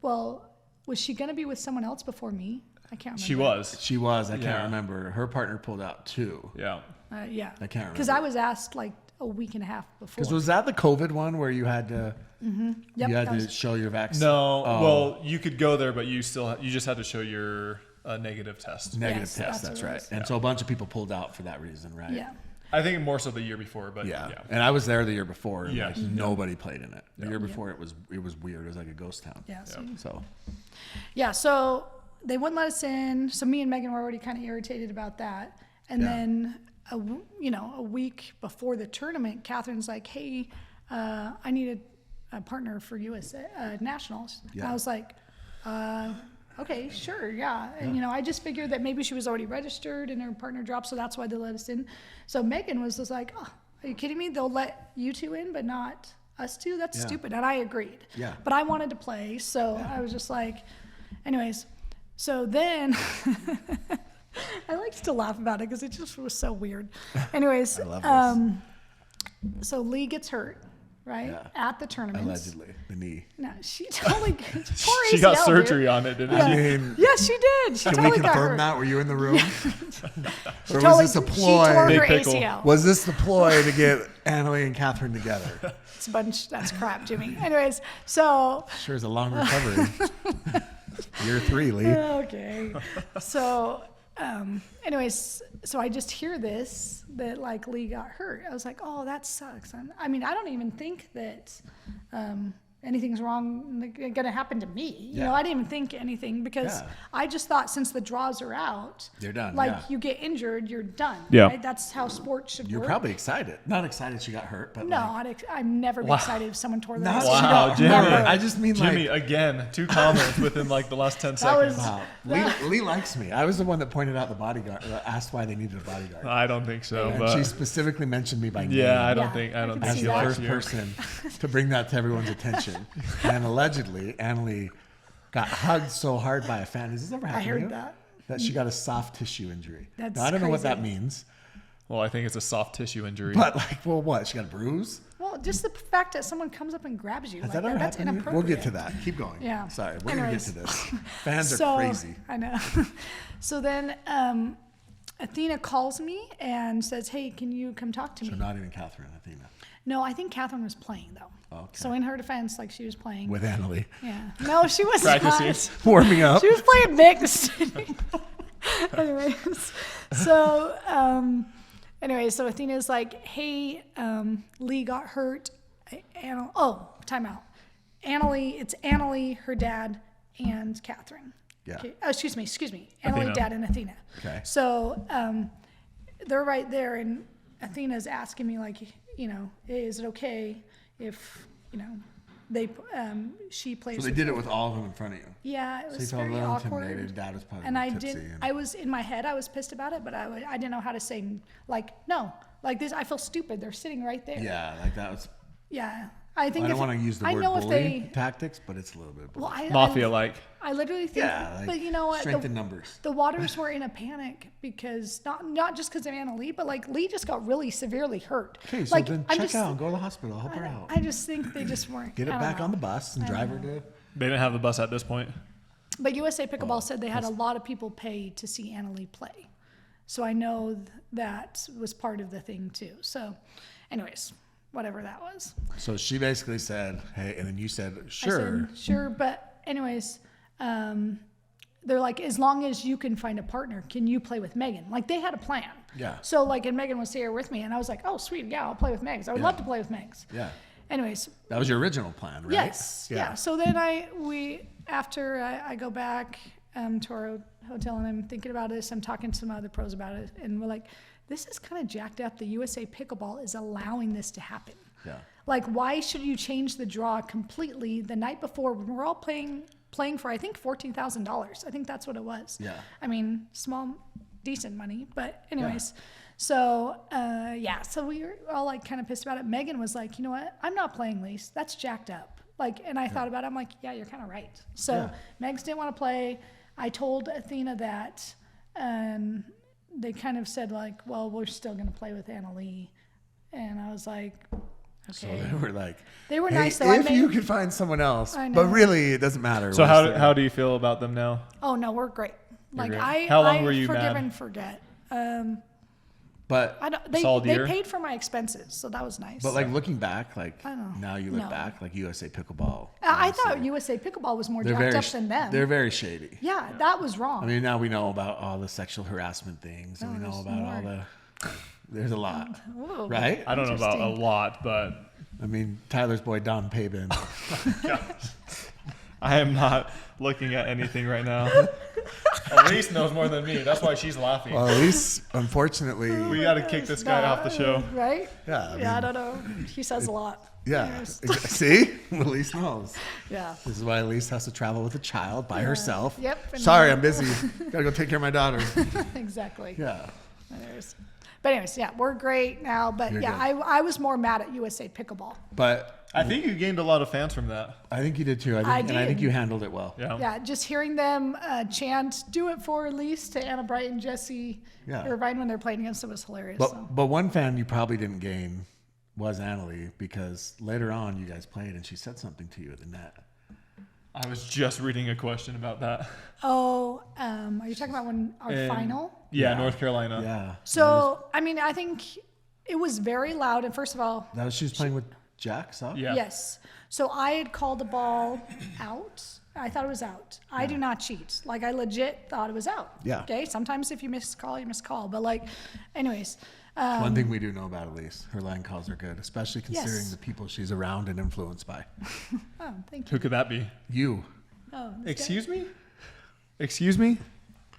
S3: Well, was she going to be with someone else before me? I can't remember.
S1: She was.
S2: She was. I can't
S1: Yeah.
S2: remember. Her partner pulled out too.
S1: Yeah.
S3: Yeah.
S2: I can't
S3: Because I was asked like a week and a half before.
S2: Because was that the COVID one where you had to
S3: Yep,
S2: you had
S3: that
S2: to
S3: was-
S2: show your vaccine?
S1: No.
S2: Oh.
S1: Well, you could go there, but you just had to show your negative test.
S2: Negative
S3: Yes,
S2: test.
S3: that's
S2: That's
S3: what it
S2: right.
S3: was.
S2: And so a bunch of people pulled out for that reason, right?
S3: Yeah.
S1: I think more so the year before, but
S2: Yeah.
S1: yeah.
S2: And I was there the year before. And
S1: Yeah.
S2: like nobody played in it. The year before it was weird. It was like a ghost town.
S3: Yeah.
S2: So
S3: So they wouldn't let us in. So me and Megan were already kind of irritated about that. And
S2: Yeah.
S3: then, a week before the tournament, Catherine's like, hey, I need a partner for USA Nationals. And
S2: Yeah.
S3: I was like, okay, sure, yeah. And, I just figured that maybe she was already registered and her partner dropped, so that's why they let us in. So Megan was just like, oh, are you kidding me? They'll let you two in, but not us two? That's stupid. And I agreed.
S2: Yeah.
S3: But I wanted to play. So I was just like, anyways. So then I like to laugh about it because it just was so weird. Anyways.
S2: I love
S3: So Lee gets hurt, right?
S2: Yeah.
S3: At the tournament.
S2: Allegedly, the knee.
S3: No, she totally
S1: She got surgery on it, didn't
S3: Yeah.
S1: she?
S2: I mean,
S3: Yes, she did. She
S2: can
S3: totally
S2: we
S3: got
S2: confirm
S3: hurt.
S2: that? Were you in the room? Or
S3: Totally,
S2: was this a
S3: She tore
S2: ploy?
S1: Big
S3: her
S1: pickle.
S3: ACL.
S2: Was this the ploy to get Annalie and Catherine together?
S3: It's a bunch. That's crap, Jimmy. Anyways, so
S2: Sure is a long recovery. Year 3, Lee.
S3: okay. So, anyways, so I just hear this that like Lee got hurt. I was like, oh, that sucks. I mean, I don't even think that anything's wrong going to happen to me. You know, I didn't even think anything because I just thought since the draws are out,
S2: They're done,
S3: Like
S2: yeah.
S3: you get injured, you're done.
S1: Yeah.
S3: Right? That's how sports should
S2: You're
S3: work.
S2: probably excited. Not excited she got hurt, but like,
S3: I'm never be excited if someone tore their
S2: Not-
S3: ACL.
S1: Wow, Jimmy.
S3: Never.
S2: I just mean
S1: Jimmy,
S2: like,
S1: again, 2 comments within like the last 10
S3: That
S1: seconds.
S3: was-
S2: wow. Lee likes me. I was the one that pointed out the bodyguard, asked why they needed a bodyguard.
S1: I don't think so,
S2: And
S1: but
S2: she specifically mentioned me by name.
S1: yeah, I
S3: Yeah,
S1: don't think
S3: I can
S2: as
S3: see
S2: the
S3: that.
S2: first person to bring that to everyone's attention. And allegedly, Annalie got hugged so hard by a fan. Has this ever happened to
S3: heard
S2: you?
S3: that.
S2: That she got a soft tissue injury.
S3: That's
S2: now, I don't know what that
S3: crazy.
S2: means,
S1: Well, I think it's a soft tissue injury.
S2: but like, well, what? She got a bruise?
S3: Well, just the fact that someone comes up and grabs you
S2: Has
S3: like
S2: that ever
S3: that's
S2: happened to you?
S3: inappropriate.
S2: We'll get to that. Keep going.
S3: Yeah.
S2: Sorry, we're going to get
S3: Anyways.
S2: to this. Fans
S3: So,
S2: are crazy.
S3: I know. So then Athena calls me and says, hey, can you come talk to me?
S2: So not even Catherine, Athena.
S3: No, I think Catherine was playing though.
S2: Okay.
S3: So in her defense, like she was playing.
S2: With Annalie.
S3: Yeah. No, she was
S1: Practicing.
S3: not.
S2: Warming up.
S3: She was playing mixed. Anyways, so so Athena's like, hey, Lee got hurt. Timeout. It's Annalie, her dad, and Catherine.
S2: Yeah.
S3: Okay. Excuse me. Annalie,
S1: Athena.
S3: dad, and Athena.
S2: Okay.
S3: So they're right there, and Athena's asking me like, you know, hey, is it okay if she plays?
S2: So they
S3: with
S2: did it
S3: both?
S2: with all of them in front of you.
S3: Yeah, it
S2: So you
S3: was
S2: felt a
S3: very
S2: little
S3: awkward.
S2: intimidated. Dad was probably
S3: And
S2: a
S3: I
S2: little tipsy.
S3: didn't. I was in my head. I was pissed about it, but I didn't know how to say like no, like this. I feel stupid. They're sitting right there.
S2: Yeah, like that was.
S3: Yeah. I think
S2: I don't
S3: if-
S2: want to use the
S3: I
S2: word
S3: know if
S2: bully
S3: they.
S2: tactics, but it's a little bit.
S3: Well,
S1: Mafia-like.
S3: I literally think.
S2: Yeah, like
S3: but you know what?
S2: strength in numbers.
S3: The Waters were in a panic because not just because of Anna Lee, but like Lee just got really severely hurt.
S2: Okay, so
S3: like,
S2: then
S3: I'm
S2: check
S3: just,
S2: out and go to the hospital. Help her out.
S3: I just think they just weren't.
S2: Get it
S3: I don't
S2: back
S3: know.
S2: on the bus and
S3: I
S2: drive her
S3: know.
S2: to.
S1: They didn't have the bus at this point.
S3: But USA Pickleball said they had a lot of people pay to see Anna Lee play. So I know that was part of the thing too. So anyways, whatever that was.
S2: So she basically said, "Hey," and then you said,
S3: I
S2: "Sure."
S3: said, sure. But anyways, they're like, as long as you can find a partner, can you play with Megan? Like they had a plan.
S2: Yeah.
S3: So like, and Megan was here with me and I was like, oh, sweet. Yeah, I'll play with Megs. I would love to play with Megs.
S2: Yeah.
S3: Anyways,
S2: That was your original plan, right?
S3: yes. Yeah. So then after I go back to our hotel and I'm thinking about this, I'm talking to some other pros about it, and we're like, this is kind of jacked up. The USA Pickleball is allowing this to happen.
S2: Yeah.
S3: Like, why should you change the draw completely the night before when we're all playing for, I think, $14,000. I think that's what it was.
S2: Yeah.
S3: I mean, small, decent money. But anyways, so so we were all like kind of pissed about it. Megan was like, you know what? I'm not playing Lise. That's jacked up. Like, and I thought about it. I'm like, yeah, you're kind of right. So Megs didn't want to play. I told Athena that, they kind of said like, well, we're still going to play with Anna Lee. And I was like,
S2: So
S3: okay.
S2: they were like,
S3: They were
S2: "Hey,
S3: nice, though. I
S2: if
S3: made-
S2: you could find someone else,
S3: I
S2: but
S3: know.
S2: really it doesn't matter."
S1: So
S2: We're still-
S1: how do you feel about them now?
S3: Oh no, we're great. Like
S1: great. How long
S3: I
S1: were you
S3: forgive
S1: mad?
S3: and forget.
S2: But
S3: I don't. They
S1: Solid year?
S3: paid for my expenses, so that was nice.
S2: like looking back, like
S3: I know.
S2: now you look
S3: No.
S2: back, like USA Pickleball.
S3: I thought
S2: honestly,
S3: USA Pickleball was more
S2: they're
S3: jacked
S2: very
S3: up than them.
S2: they're very shady.
S3: Yeah, that was wrong.
S2: I mean, now we know about all the sexual harassment things, and we know
S3: there's
S2: about all
S3: more.
S2: the. There's a lot,
S3: Whoa.
S2: right?
S1: I don't know about a
S3: Interesting.
S1: lot, but
S2: I mean, Tyler's boy Don Pabin.
S1: I am not looking at anything right now. Allyce knows more than me. That's why she's laughing.
S2: Well, at least, unfortunately,
S1: We got to kick this guy off the show.
S3: Right?
S2: Yeah, I
S3: Yeah, I
S2: mean-
S3: don't know. He says a lot.
S2: yeah.
S3: Yes.
S2: See, Elise knows.
S3: Yeah.
S2: This is why Elise has to travel with a child by herself.
S3: Yep, and
S2: Sorry,
S3: then-
S2: I'm busy. Gotta go take care of my daughter.
S3: Exactly.
S2: Yeah.
S3: There's- But anyways, yeah, we're great now. But
S2: You're
S3: yeah,
S2: good.
S3: I was more mad at USA Pickleball.
S2: But
S1: I think you gained a lot of fans from that.
S2: I think you did too. I think you handled it well.
S1: Yeah.
S3: Yeah, just hearing them chant "Do it for Allyce" to Anna Bright and Jesse Irvine when they're playing against it was hilarious.
S2: But one fan you probably didn't gain was Annalie, because later on you guys played and she said something to you at the net.
S1: I was just reading a question about that.
S3: Oh, are you talking about our final?
S1: Yeah, North Carolina.
S2: Yeah.
S3: So, I mean, I think it was very loud. And first of all,
S2: She was playing with Jack, so?
S1: Yeah.
S3: yes. So I had called the ball out. I thought it was out. I do not cheat. Like, I legit thought it was out.
S2: Yeah.
S3: Okay. Sometimes if you miss a call, you miss a call. But like, anyways.
S2: One thing we do know about Allyce, her line calls are good, especially considering
S3: Yes.
S2: the people she's around and influenced by.
S3: Oh, thank you.
S1: Who could that be?
S2: You.
S3: Oh, this guy.
S1: Excuse me? Excuse me?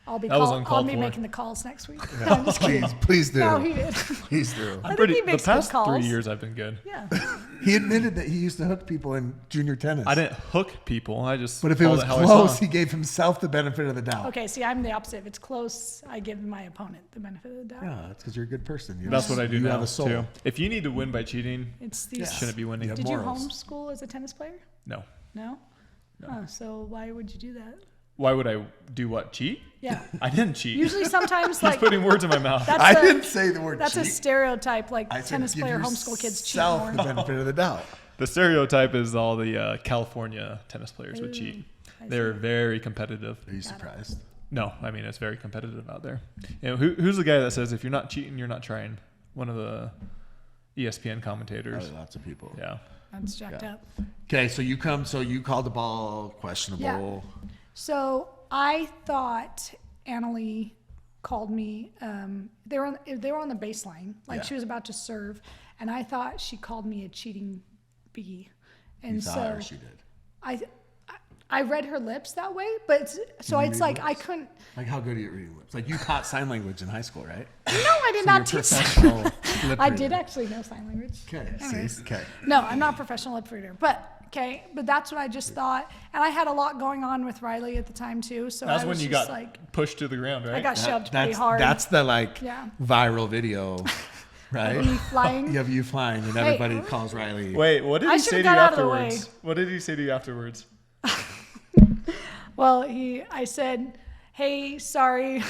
S3: I'll be
S1: That was
S3: I'll
S1: uncalled
S3: be
S1: for.
S3: making the calls next week. No, I'm just kidding.
S2: Please do.
S3: No, he did.
S2: He's through.
S3: I think he
S1: The
S3: makes good
S1: past 3
S3: calls.
S1: years I've been good.
S3: Yeah.
S2: He admitted that he used to hook people in junior tennis.
S1: I didn't hook people. I just
S2: But if it
S1: called
S2: was
S1: how I
S2: close,
S1: saw.
S2: he gave himself the benefit of the doubt.
S3: Okay, see, I'm the opposite. If it's close, I give my opponent the benefit of the doubt.
S2: Yeah, that's because you're a good person.
S1: That's what I do
S2: you
S1: now
S2: have a soul.
S1: too. If you need to win by cheating,
S3: It's
S1: you
S3: these.
S1: shouldn't be winning.
S2: Yeah.
S3: Did you
S2: morals.
S3: homeschool as a tennis player?
S1: No.
S3: No. Oh, so why would you do that?
S1: Why would I do what? Cheat?
S3: Yeah.
S1: I didn't cheat.
S3: Usually, sometimes
S1: He's
S3: like
S1: putting words in my mouth.
S3: that's
S2: I
S3: a-
S2: didn't say the word
S3: That's
S2: cheat.
S3: a stereotype. Like
S2: I said
S3: tennis
S2: give
S3: player homeschool kids cheat
S2: yourself
S3: more.
S2: the benefit of the doubt.
S1: The stereotype is all the California tennis players would cheat.
S3: I
S1: They're very competitive.
S2: Are you surprised?
S1: No, I mean it's very competitive out there. You know, who's the guy that says if you're not cheating, you're not trying? One of the ESPN commentators.
S2: Probably lots of people.
S1: Yeah.
S3: That's jacked
S2: Yeah.
S3: up.
S2: Okay, so you called the ball questionable.
S3: Yeah. So I thought Annalie called me. They were on the baseline, like
S2: Yeah.
S3: she was about to serve, and I thought she called me a cheating bee. And
S2: You
S3: so
S2: thought or she did.
S3: I read her lips that way, but it's like I couldn't.
S2: Like, how good are you at reading lips? Like, you taught sign language in high school, right?
S3: No, I did
S2: So
S3: not
S2: you're
S3: teach.
S2: professional lip
S3: I
S2: reader.
S3: did actually know sign language.
S2: Okay,
S3: Anyways.
S2: see? Okay.
S3: No, I'm not a professional lip reader, but that's what I just thought. And I had a lot going on with Riley at the time too, so
S1: That's
S3: I
S1: when
S3: was
S1: you
S3: just
S1: got
S3: like,
S1: pushed to the ground, right?
S3: I got shoved pretty hard.
S2: That's the like
S3: Yeah.
S2: viral video, right?
S3: Me flying.
S2: You have you flying, and everybody calls Riley.
S1: Wait, what did
S3: I
S1: he
S3: should've
S1: say to you
S3: got out of the way.
S1: afterwards? What did he say to you afterwards?
S3: Well, I said, "Hey, sorry,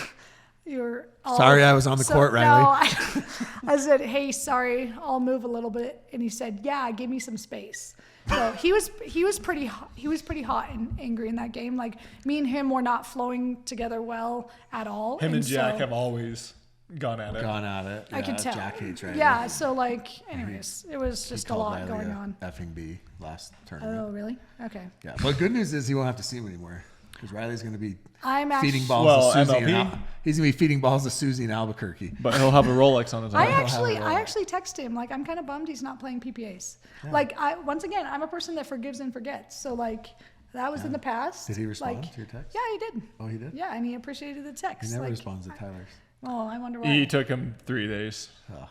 S3: you're all,
S2: Sorry I was on the court, Riley."
S3: No, I said, "Hey, sorry, I'll move a little bit," and he said, "Yeah, give me some space." So he was pretty hot and angry in that game. Like me and him were not flowing together well at all.
S1: Him and Jack
S3: so
S1: have always gone at it.
S2: Gone at it.
S3: I could tell.
S2: Jack hates Riley.
S3: Yeah. So like, anyways, it was
S2: He
S3: just a
S2: called
S3: lot
S2: Riley
S3: going
S2: a
S3: on.
S2: effing B last tournament.
S3: Oh, really? Okay.
S2: Yeah. But good news is he won't have to see him anymore, because Riley's going to be
S3: I'm
S2: feeding
S3: actually.
S2: balls
S1: Well,
S2: to Susie.
S1: MLP?
S2: He's going to be feeding balls to Susie in Albuquerque.
S1: But he'll have a Rolex on his
S3: I
S1: arm.
S3: actually texted him like I'm kind of bummed he's not playing PPAs. Like once again I'm a person that forgives and forgets. So like that was in the past.
S2: Did he respond
S3: Like,
S2: to your text?
S3: Yeah, he did.
S2: Oh, he did?
S3: Yeah, and he appreciated the text.
S2: He never
S3: like,
S2: responds to Tyler's.
S3: Oh, I wonder why.
S1: He took him 3 days.
S2: Oh,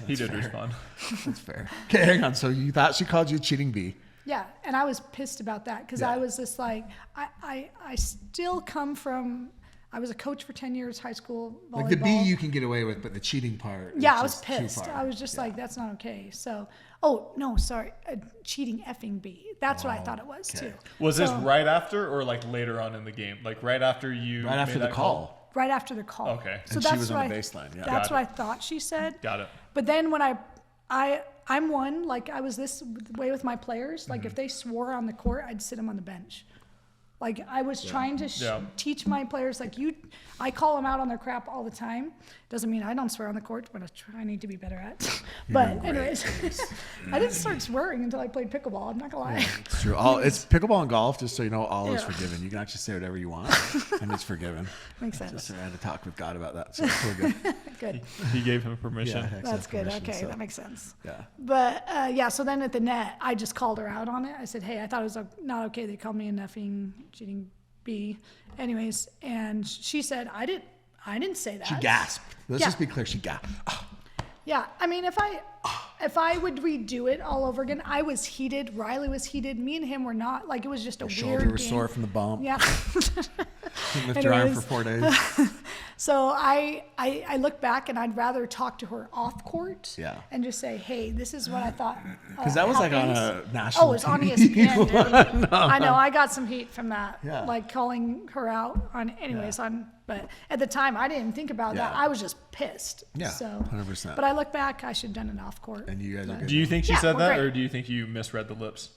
S1: He did respond.
S2: that's fair. Okay, hang on. So you thought she called you a cheating bee.
S3: Yeah, and I was pissed about that because I was just like I still come from. I was a coach for 10 years, high school volleyball.
S2: Like the bee you can get away with, but the cheating part.
S3: Yeah,
S2: is
S3: I was
S2: just too
S3: pissed.
S2: far.
S3: I was just like, that's not okay. So, oh no, sorry, a cheating effing bee. That's what I thought it was too.
S1: Was this
S3: So-
S1: right after or like later on in the game? Like right after you
S2: Right after
S1: made
S2: the
S1: that
S2: call.
S3: Right after the call.
S1: Okay.
S3: So
S2: And she
S3: that's
S2: was
S3: what
S2: on the
S3: I-
S2: baseline, yeah.
S3: That's
S1: Got
S3: what I thought she said.
S1: Got it.
S3: But then when I'm one, like I was this way with my players. Like if they swore on the court, I'd sit them on the bench. Like I was trying to teach my players, like I call them out on their crap all the time. Doesn't mean I don't swear on the court, but I need to be better at. But anyways, I didn't start swearing until I played pickleball. I'm not gonna lie.
S2: It's true. It's pickleball and golf, just so you know, all is forgiven. You can actually say whatever you want, and it's forgiven.
S3: Makes sense.
S2: Just I had to talk with God about that, so we're good.
S3: Good.
S1: He gave him permission.
S2: Yeah, heck,
S3: That's good.
S2: permission,
S3: Okay,
S2: so,
S3: that makes sense.
S2: yeah.
S3: But yeah, so then at the net, I just called her out on it. I said, "Hey, I thought it was not okay. They called me a effing cheating bee." Anyways, and she said, "I didn't say that."
S2: She gasped. Let's
S3: Yeah.
S2: just be clear. She gasped.
S3: Yeah, I mean, if I would redo it all over again, I was heated. Riley was heated. Me and him were not. Like it was just a weird
S2: Shoulder was
S3: game.
S2: sore from the bump.
S3: Yeah.
S2: Couldn't lift your arm
S3: Anyways.
S2: for 4 days.
S3: So I look back and I'd rather talk to her off court and just say, hey, this is what I thought.
S2: Because that was like on a national.
S3: Oh, it was on ESPN. Dude.
S2: No.
S3: I know. I got some heat from that.
S2: Yeah.
S3: Like calling her out on, but at the time I didn't think about that. I was just pissed.
S2: Yeah.
S3: So
S2: 100%.
S3: But I look back, I should have done it off court.
S2: And you guys are good.
S1: Do you think she said
S3: we're
S1: that,
S3: great.
S1: or do you think you misread the lips?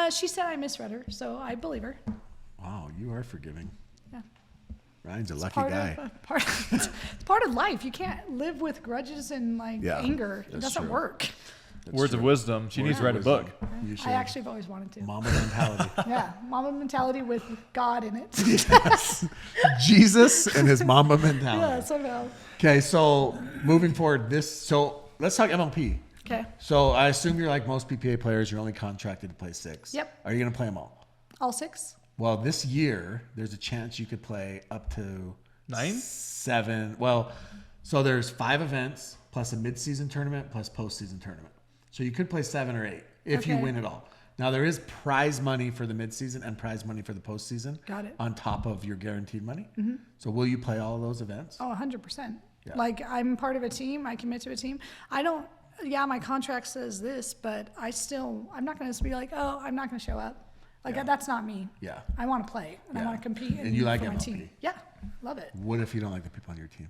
S3: She said I misread her, so I believe her.
S2: Wow, you are forgiving.
S3: Yeah.
S2: Ryan's a lucky guy.
S3: It's part of life. You can't live with grudges and anger. It doesn't
S2: true.
S3: work.
S1: Words of wisdom. She needs to write a book.
S2: You should.
S3: I actually have always wanted to.
S2: Mama mentality.
S3: Yeah, mama mentality with God in it.
S2: Yes. Jesus and his mama mentality.
S3: Yeah, somehow.
S2: Okay, so moving forward, so let's talk MLP.
S3: Okay.
S2: So I assume you're like most PPA players, you're only contracted to play 6.
S3: Yep.
S2: Are you going to play them all?
S3: All 6?
S2: Well, this year, there's a chance you could play up to
S1: 9?
S2: 7. Well, so there's 5 events plus a mid-season tournament plus postseason tournament. So you could play 7 or 8 if you win it all. Now, there is prize money for the mid-season and prize money for the postseason.
S3: Got it.
S2: On top of your guaranteed money. Mm-hmm. So will you play all of those events?
S3: Oh, 100%.
S2: Yeah.
S3: Like, I'm part of a team. I commit to a team. My contract says this, but I'm not going to be like, oh, I'm not going to show up. Like, that's not me.
S2: Yeah.
S3: I want to play, and I want to compete.
S2: And you like
S3: for my
S2: MLP?
S3: team. Yeah, love it.
S2: What if you don't like the people on your team?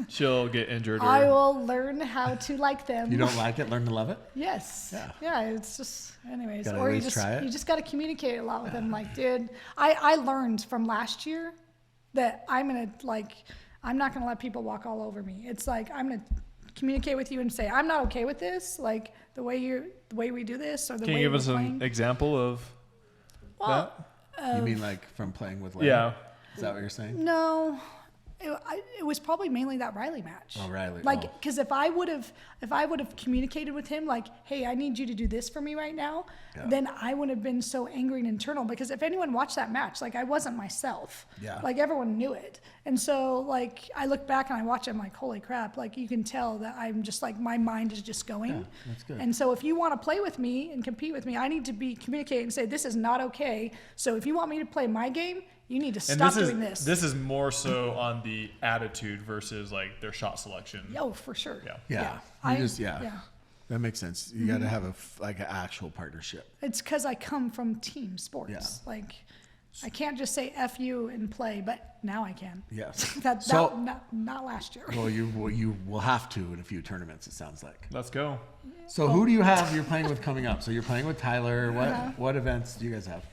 S1: She'll get injured. Or
S3: I will learn how to like them.
S2: You don't like it, learn to love it?
S3: Yes.
S2: Yeah.
S3: It's just, anyways.
S2: Gotta
S3: Or
S2: at least try it.
S3: you just got to communicate a lot with them. Like, dude, I learned from last year that I'm not gonna let people walk all over me. It's like I'm gonna communicate with you and say I'm not okay with this. Like the way we do this, or the
S1: Can
S3: way
S1: you give
S3: we're
S1: us
S3: playing.
S1: an example of that?
S2: You mean like from playing with Larry?
S1: Yeah.
S2: Is that what you're saying?
S3: No, it was probably mainly that Riley match.
S2: Oh, Riley.
S3: Like,
S2: Oh.
S3: because if I would have communicated with him, like, hey, I need you to do this for me right now, then I would have been so angry and internal. Because if anyone watched that match, like, I wasn't myself.
S2: Yeah.
S3: Like, everyone knew it. And so, like, I look back and I watch it, I'm like, holy crap. Like, you can tell that I'm just like, my mind is just going.
S2: Yeah, that's good.
S3: And so if you want to play with me and compete with me, I need to be communicating and say, this is not okay. So if you want me to play my game, you need to stop doing this.
S1: This is more so on the attitude versus like their shot selection.
S3: Oh, for sure.
S2: Yeah. That makes sense. You got to have an actual partnership.
S3: It's because I come from team sports.
S2: Yeah.
S3: Like, I can't just say F you and play, but now I can.
S2: Yes.
S3: Not last year.
S2: Well, you will have to in a few tournaments, it sounds like.
S1: Let's go.
S2: So who do you have you're playing with coming up? So you're playing with Tyler. What events do you guys have?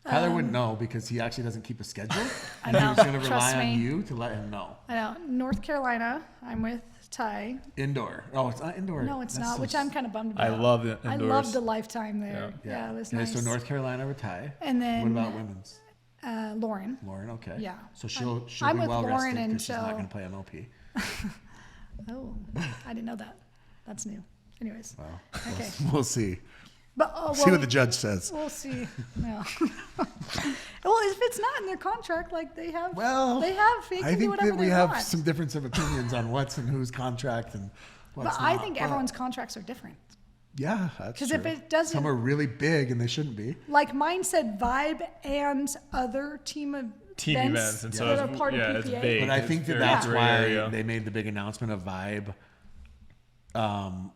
S2: Tyler wouldn't know because he actually doesn't keep a schedule.
S3: I know.
S2: He's going to
S3: Trust
S2: rely
S3: me.
S2: on you to let him know.
S3: I know. North Carolina, I'm with Ty.
S2: Indoor. Oh, it's not indoor.
S3: No, it's
S2: That's
S3: not,
S2: so
S3: which I'm kind of bummed about.
S1: I love it
S3: I
S1: indoors.
S3: loved the lifetime there. Yeah, it was
S2: Okay,
S3: nice.
S2: so North Carolina with Ty.
S3: And then
S2: What about women's?
S3: Lauren.
S2: Lauren, okay.
S3: Yeah.
S2: So she'll
S3: I'm
S2: be
S3: with
S2: well
S3: Lauren
S2: rested because she's not
S3: until-
S2: going to play MLP.
S3: Oh, I didn't know that. That's new. Anyways.
S2: Well,
S3: Okay.
S2: we'll see.
S3: But
S2: See what the judge says.
S3: We'll see. No. Well, if it's not in their contract, like they have, they can
S2: I
S3: do
S2: think
S3: whatever
S2: that we
S3: they
S2: have
S3: want.
S2: some difference of opinions on what's in whose contract and what's
S3: But
S2: not.
S3: I think everyone's contracts are different.
S2: Yeah, that's
S3: 'Cause
S2: true.
S3: if it doesn't-
S2: Some are really big and they shouldn't be.
S3: Like mine said, Vibe and other team
S1: events, and so
S3: that
S1: it's-
S3: are part
S1: yeah,
S3: of
S1: it's
S3: PPA.
S1: vague.
S2: But I
S1: It's
S2: think that
S1: very
S2: that's
S1: gray
S2: why
S1: area.
S2: they made the big announcement of Vibe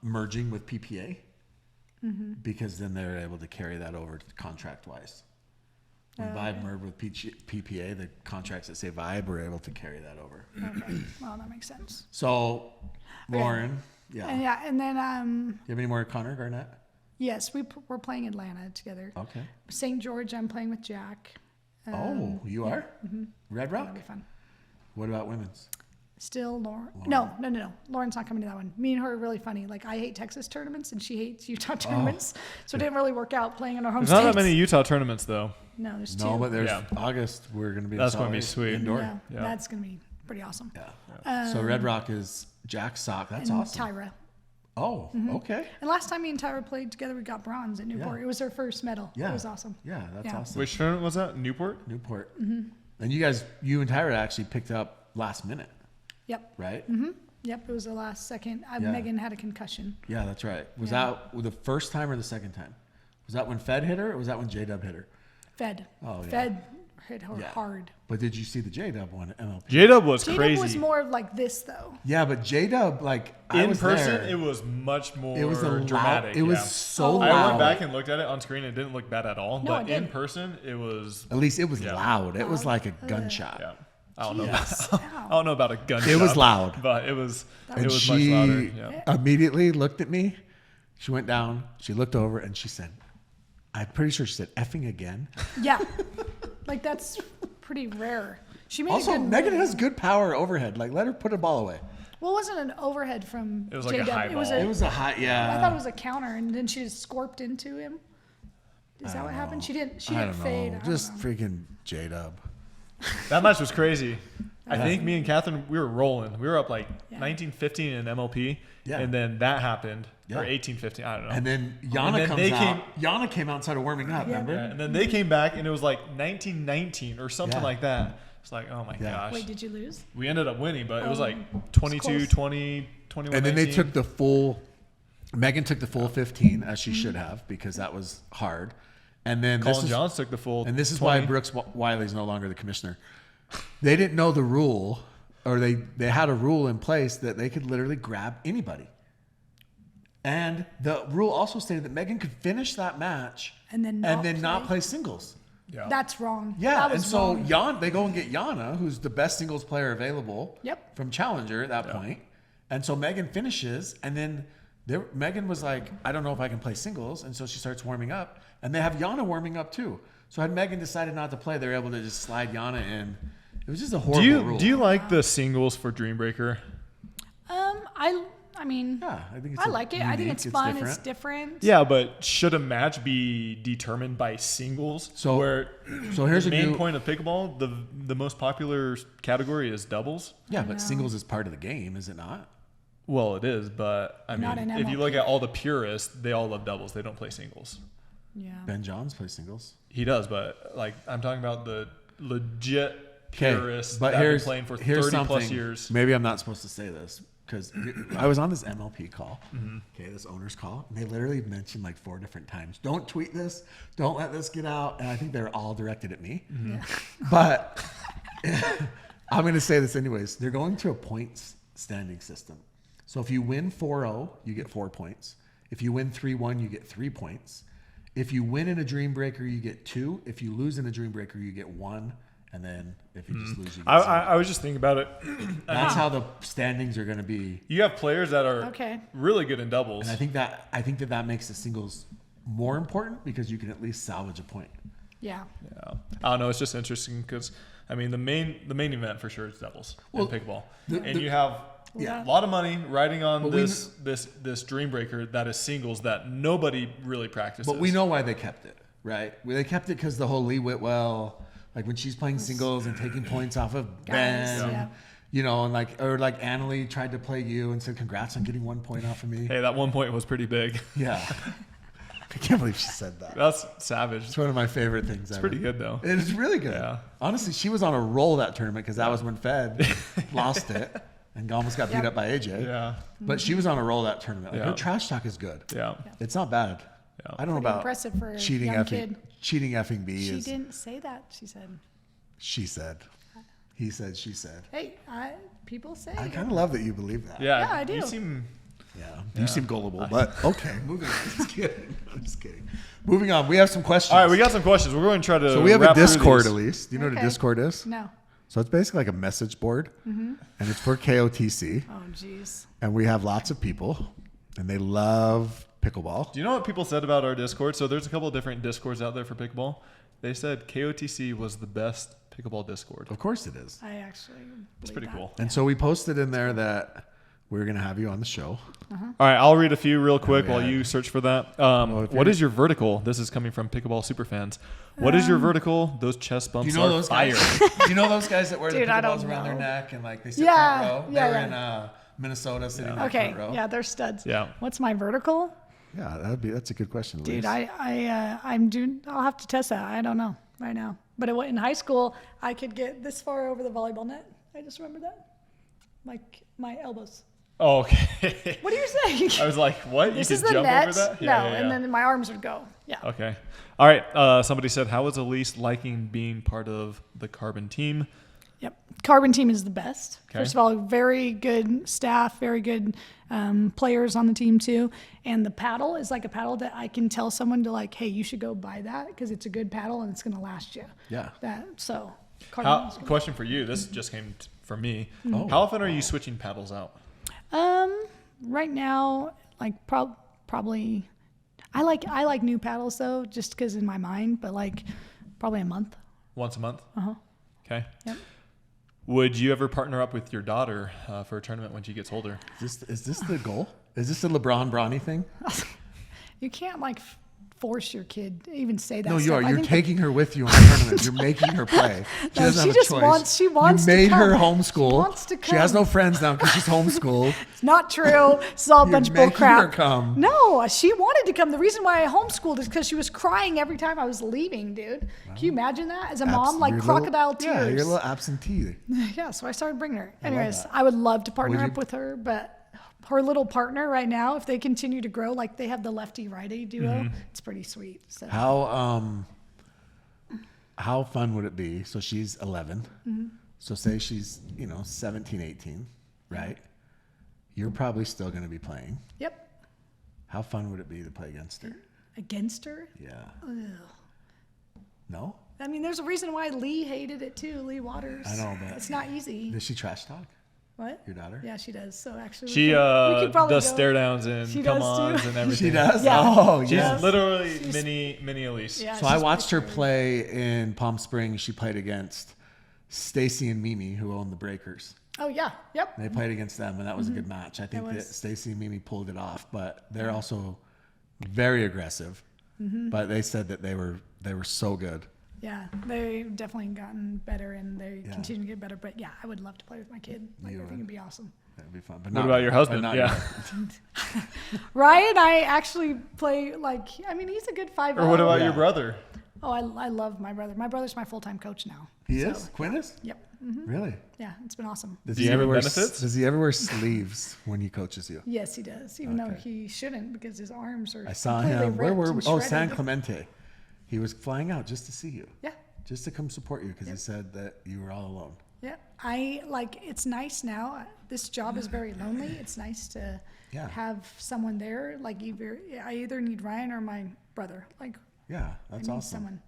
S2: merging with PPA.
S3: Mm-hmm.
S2: Because then they're able to carry that over contract-wise. When Vibe merged with PPA, the contracts that say Vibe were able to carry that over.
S3: Okay, well that makes sense.
S2: So, Lauren, yeah.
S3: And then
S2: You have any more Connor Garnett?
S3: yes, we're playing Atlanta together.
S2: Okay.
S3: St. George, I'm playing with Jack.
S2: Oh, you are? Red Rock?
S3: That'll be fun.
S2: What about women's?
S3: Still Lauren. No. Lauren's not coming to that one. Me and her are really funny. Like I hate Texas tournaments and she hates Utah tournaments. So it didn't really work out playing in our home
S1: There's not that
S3: states.
S1: many Utah tournaments though.
S3: No, there's two.
S2: No, but there's
S1: Yeah.
S2: August. We're going to be in
S1: That's
S2: Salt
S1: gonna be
S2: Lake
S1: sweet.
S2: Indoor.
S3: Yeah,
S1: Yeah.
S3: that's gonna be pretty awesome.
S2: Yeah. So Red Rock is Jack Sock. That's
S3: and
S2: awesome.
S3: Tyra.
S2: Oh, okay.
S3: And last time me and Tyra played together, we got bronze at Newport.
S2: Yeah.
S3: It was her first medal.
S2: Yeah.
S3: It was awesome.
S2: Yeah, that's
S3: Yeah.
S2: awesome.
S1: Which tournament was that? Newport?
S2: Newport. And you and Tyra actually picked up last minute,
S3: Yep.
S2: right?
S3: Yep. It was the last second.
S2: Yeah.
S3: Megan had a concussion.
S2: Yeah, that's right. Was
S3: Yeah.
S2: that the first time or the second time? Was that when Fed hit her or was that when J-Dub hit her?
S3: Fed.
S2: Oh, yeah.
S3: Fed hit her hard.
S2: But did you see the J-Dub one at MLP?
S1: J-Dub was
S3: J-Dub
S1: crazy.
S3: was more like this though.
S2: Yeah, but J-Dub, like, I
S1: in
S2: was
S1: person,
S2: there.
S1: it was much more
S2: It was
S1: dramatic.
S2: It was so loud.
S1: I went back and looked at it on screen. It didn't look bad at all.
S3: No,
S1: but
S3: it
S1: in
S3: didn't.
S1: person, it was.
S2: At least it was loud. It was like a gunshot.
S1: Yeah. I don't know.
S2: Yes.
S1: I don't know about a gunshot.
S2: It was loud.
S1: But it was.
S2: And
S1: It was
S2: she
S1: much louder. Yeah.
S2: immediately looked at me. She went down. She looked over and she said, I'm pretty sure she said effing again.
S3: Yeah. Like that's pretty rare. She made
S2: Also,
S3: a good
S2: Megan
S3: move.
S2: has good power overhead. Like, let her put a ball away.
S3: Well, it wasn't an overhead from
S1: It was like a
S3: J-Dub.
S1: high
S3: It was
S1: ball.
S3: a,
S2: It was a high,
S3: I thought it was a counter, and then she just scorped into him. Is that what happened? She didn't. She
S2: I
S3: didn't
S2: don't
S3: fade.
S2: know.
S3: I don't
S2: Just
S3: know.
S2: freaking J-Dub.
S1: That match was crazy. I think me and Catherine, we were rolling. We were up like 19-15 in MLP.
S2: Yeah.
S1: And then that happened.
S2: Yeah.
S1: Or 18-15. I don't know.
S2: And then Yana
S1: then
S2: comes
S1: they
S2: out. Yana came out and started warming up, remember?
S1: Yeah, and then they came back and it was like 19-19 or something
S2: Yeah.
S1: like that. It's like, oh my
S2: Yeah.
S1: gosh.
S3: Wait, did you lose?
S1: We ended up winning, but it was like
S3: close.
S1: 22-20, 21-19.
S2: And then they took the full, Megan took the full 15, as she should have, because that was hard. And then
S1: Colin Johns took the full
S2: and this is
S1: 20.
S2: why Brooks Wiley's no longer the commissioner. They didn't know the rule, or they had a rule in place that they could literally grab anybody. And the rule also stated that Megan could finish that match
S3: And then
S2: not play singles.
S1: Yeah.
S3: That's wrong.
S2: Yeah,
S3: That
S2: and
S3: was
S2: so
S3: wrong.
S2: they go and get Yana, who's the best singles player available
S3: Yep.
S2: from Challenger at that point. And so Megan finishes, and then Megan was like, I don't know if I can play singles. And so she starts warming up, and they have Yana warming up too. So had Megan decided not to play, they were able to just slide Yana in. It was just a horrible rule.
S1: Do you like the singles for Dreambreaker?
S3: I mean,
S2: Yeah, I think it's
S3: I like it. I think
S2: unique,
S3: it's fun.
S2: different.
S3: It's different.
S1: Yeah, but should a match be determined by singles?
S2: So-
S1: where
S2: so here's
S1: the
S2: a
S1: main
S2: new-
S1: point of pickleball, the most popular category is doubles.
S2: Yeah, but singles is part of the game, is it not?
S1: Well, it is, but I
S3: Not
S1: mean,
S3: in
S1: if you look
S3: MLP.
S1: at all the purists, they all love doubles. They don't play singles.
S3: Yeah.
S2: Ben Johns plays singles.
S1: He does, but like I'm talking about the legit
S2: Okay,
S1: purists
S2: but
S1: that have been
S2: here's
S1: playing for
S2: here's
S1: 30 plus
S2: something.
S1: years.
S2: Maybe I'm not supposed to say this because I was on this MLP call.
S1: Mm-hmm.
S2: Okay, this owner's call, and they literally mentioned like 4 different times, "Don't tweet this, don't let this get out," and I think they're all directed at me.
S1: Mm-hmm.
S2: But I'm going to say this anyways. They're going to a points standing system. So if you win 4-0, you get 4 points. If you win 3-1, you get 3 points. If you win in a Dreambreaker, you get 2. If you lose in a Dreambreaker, you get 1. And then if you just lose, you get 0.
S1: I was just thinking about it.
S2: That's how the standings are going to be.
S1: You have players that are
S3: Okay.
S1: really good in doubles.
S2: And I think that makes the singles more important because you can at least salvage a point.
S3: Yeah.
S1: Yeah. I don't know. It's just interesting because I mean the main event for sure is doubles in pickleball, and you have
S2: Yeah.
S1: a lot of money riding on
S2: But
S1: this Dreambreaker that is singles that nobody really practices.
S2: But we know why they kept it, right? They kept it because the whole Lee Whitwell, like when she's playing singles and taking points off of Ben,
S3: Guys, yeah.
S2: you know, and like Annalie tried to play you and said, "Congrats on getting 1 point off of me."
S1: Hey, that 1 point was pretty big.
S2: Yeah, I can't believe she said that.
S1: That's savage.
S2: It's one of my favorite things.
S1: It's pretty good though.
S2: It's really good.
S1: Yeah.
S2: Honestly, she was on a roll that tournament because that was when Fed lost it and almost got beat
S3: Yep.
S2: up by AJ.
S1: Yeah.
S2: But she was on a roll that tournament. Like
S1: Yeah.
S2: her trash talk is good.
S1: Yeah.
S2: It's not bad.
S1: Yeah.
S2: I don't know
S3: Pretty
S2: about
S3: impressive for a
S2: cheating
S3: young
S2: effing.
S3: kid.
S2: Cheating effing B
S3: She
S2: is.
S3: didn't say that. She said,
S2: She said. He said. She said.
S3: "Hey, people say."
S2: I kind of love that you believe that.
S1: Yeah.
S3: Yeah, I do.
S1: You seem.
S2: Yeah. You seem gullible, but okay. Moving on. Just kidding. I'm just kidding. Moving on. We have some questions.
S1: All right, we got some questions. We're going to try to.
S2: So we have a
S1: wrap through
S2: Discord,
S1: these.
S2: Allyce. Do you know what a
S3: Okay.
S2: Discord is?
S3: No.
S2: So it's basically like a message board, and it's for KOTC,
S3: Oh, jeez.
S2: and we have lots of people, and they love pickleball.
S1: Do you know what people said about our Discord? So there's a couple of different Discords out there for pickleball. They said KOTC was the best pickleball Discord.
S2: Of course it is.
S3: I actually.
S1: It's
S3: believe
S1: pretty
S3: that.
S1: cool.
S2: And so we posted in there that we're going to have you on the show.
S1: All right, I'll read a few real quick
S2: yeah.
S1: while you search for that.
S2: if
S1: What
S2: you're-
S1: is your vertical? This is coming from Pickleball Superfans. What is your vertical? Those chest
S2: Do
S1: bumps
S2: you know
S1: are
S2: those
S1: fire.
S2: guys? Do you know those guys that wear
S3: Dude,
S2: the
S3: I
S2: pickleballs
S3: don't
S2: around their
S3: know.
S2: neck and like they sit
S3: Yeah,
S2: front row?
S3: yeah,
S2: They were
S3: yeah.
S2: in Minnesota sitting in
S3: Okay.
S2: the front row.
S3: Yeah, they're studs.
S1: Yeah.
S3: What's my vertical?
S2: Yeah, that's a good question,
S3: Dude,
S2: Allyce.
S3: I'll have to test that. I don't know right now. But in high school, I could get this far over the volleyball net. I just remember that. Like my elbows.
S1: Oh, okay.
S3: What are you saying?
S1: I was like, what?
S3: This
S1: you
S3: is
S1: could
S3: the
S1: jump
S3: net.
S1: over that?
S3: No, and then my arms would go. Yeah.
S1: Okay. All right. Somebody said, how is Allyce liking being part of the Carbon team?
S3: Yep. Carbon team is the best.
S1: Okay.
S3: First of all, very good staff, very good players on the team too. And the paddle is like a paddle that I can tell someone to like, hey, you should go buy that because it's a good paddle and it's going to last you.
S2: Yeah.
S1: Question for you. This just came from me.
S2: Oh.
S1: How often are you switching paddles out?
S3: Right now, like probably, I like new paddles though, just because in my mind, but like probably a month.
S1: Once a month?
S3: Uh-huh.
S1: Okay.
S3: Yep.
S1: Would you ever partner up with your daughter for a tournament when she gets older?
S2: Is this the goal? Is this the LeBron Bronny thing?
S3: You can't like force your kid to even say that.
S2: No, you
S3: stuff.
S2: are. You're taking her with you on the tournament. You're making her play. She
S3: No,
S2: doesn't
S3: she
S2: have
S3: just
S2: a choice.
S3: wants- she wants
S2: You
S3: to
S2: made her
S3: come.
S2: homeschool.
S3: She wants to
S2: She has
S3: come.
S2: no friends now because she's homeschooled.
S3: It's not true. It's all a
S2: You're
S3: bunch of bull
S2: making
S3: crap.
S2: her come.
S3: No, she wanted to come. The reason why I homeschooled is because she was crying every time I was leaving, dude. Can you imagine that? As a mom, like
S2: You're
S3: crocodile
S2: little, Yeah,
S3: tears.
S2: you're a little absentee.
S3: Yeah, so I started bringing her.
S2: love
S3: Anyways,
S2: that.
S3: I would love to partner
S2: Would you-
S3: up with her, but her little partner right now, if they continue to grow, like they have the lefty-righty duo, it's pretty sweet. So.
S2: How fun would it be? So she's 11.
S3: Mm-hmm.
S2: So say she's 17, 18, right? You're probably still going to be playing.
S3: Yep.
S2: How fun would it be to play against her?
S3: Against her?
S2: Yeah.
S3: Ugh.
S2: No?
S3: I mean, there's a reason why Lee hated it too, Lee Waters.
S2: I know, but
S3: it's not easy.
S2: Does she trash talk
S3: What?
S2: your daughter?
S3: Yeah, she does. So actually,
S1: She
S3: we could probably
S1: does
S3: go.
S1: stare downs and
S3: She
S1: come
S3: does, too.
S1: ons and everything.
S2: She does?
S3: Yeah.
S2: Oh,
S1: She's
S2: yeah.
S1: literally mini Allyce.
S3: Yeah,
S2: So I
S3: she's
S2: watched her
S3: pretty
S2: play in Palm Springs. She played against Stacy and Mimi, who own the Breakers.
S3: Oh yeah. Yep.
S2: They played against them, and that was a good match. I think
S3: It
S2: that
S3: was.
S2: Stacy and Mimi pulled it off, but they're also very aggressive. But they said that they were so good.
S3: Yeah, they've definitely gotten better and they
S2: Yeah.
S3: continue to get better. But yeah, I would love to play with my kid. Like,
S2: You
S3: I think
S2: would.
S3: it'd be awesome.
S2: That'd be fun. But
S1: What about your husband?
S2: not
S1: Yeah.
S3: Ryan, I actually play like, I mean, he's a good 5.
S1: Or what about
S2: Yeah.
S1: your brother?
S3: Oh, I love my brother. My brother's my full-time coach now.
S2: He
S3: So,
S2: is? Quinn is?
S3: Yep.
S2: Really?
S3: Yeah, it's been awesome.
S2: Does
S1: Do
S2: he
S1: you have
S2: ever wear
S1: benefits?
S2: Does he ever wear sleeves when he coaches you?
S3: Yes, he does. Even though
S2: Okay.
S3: he shouldn't because his arms are
S2: I saw
S3: completely
S2: him. Where
S3: ripped
S2: were
S3: and
S2: we? Oh,
S3: shredded.
S2: San Clemente. He was flying out just to see you,
S3: Yeah.
S2: just to come support you because he said that you were all alone.
S3: Yeah, it's nice now. This job is very lonely. It's nice to
S2: Yeah.
S3: have someone there. Like I either need Ryan or my brother. Like
S2: Yeah, that's
S3: I need
S2: awesome.
S3: someone.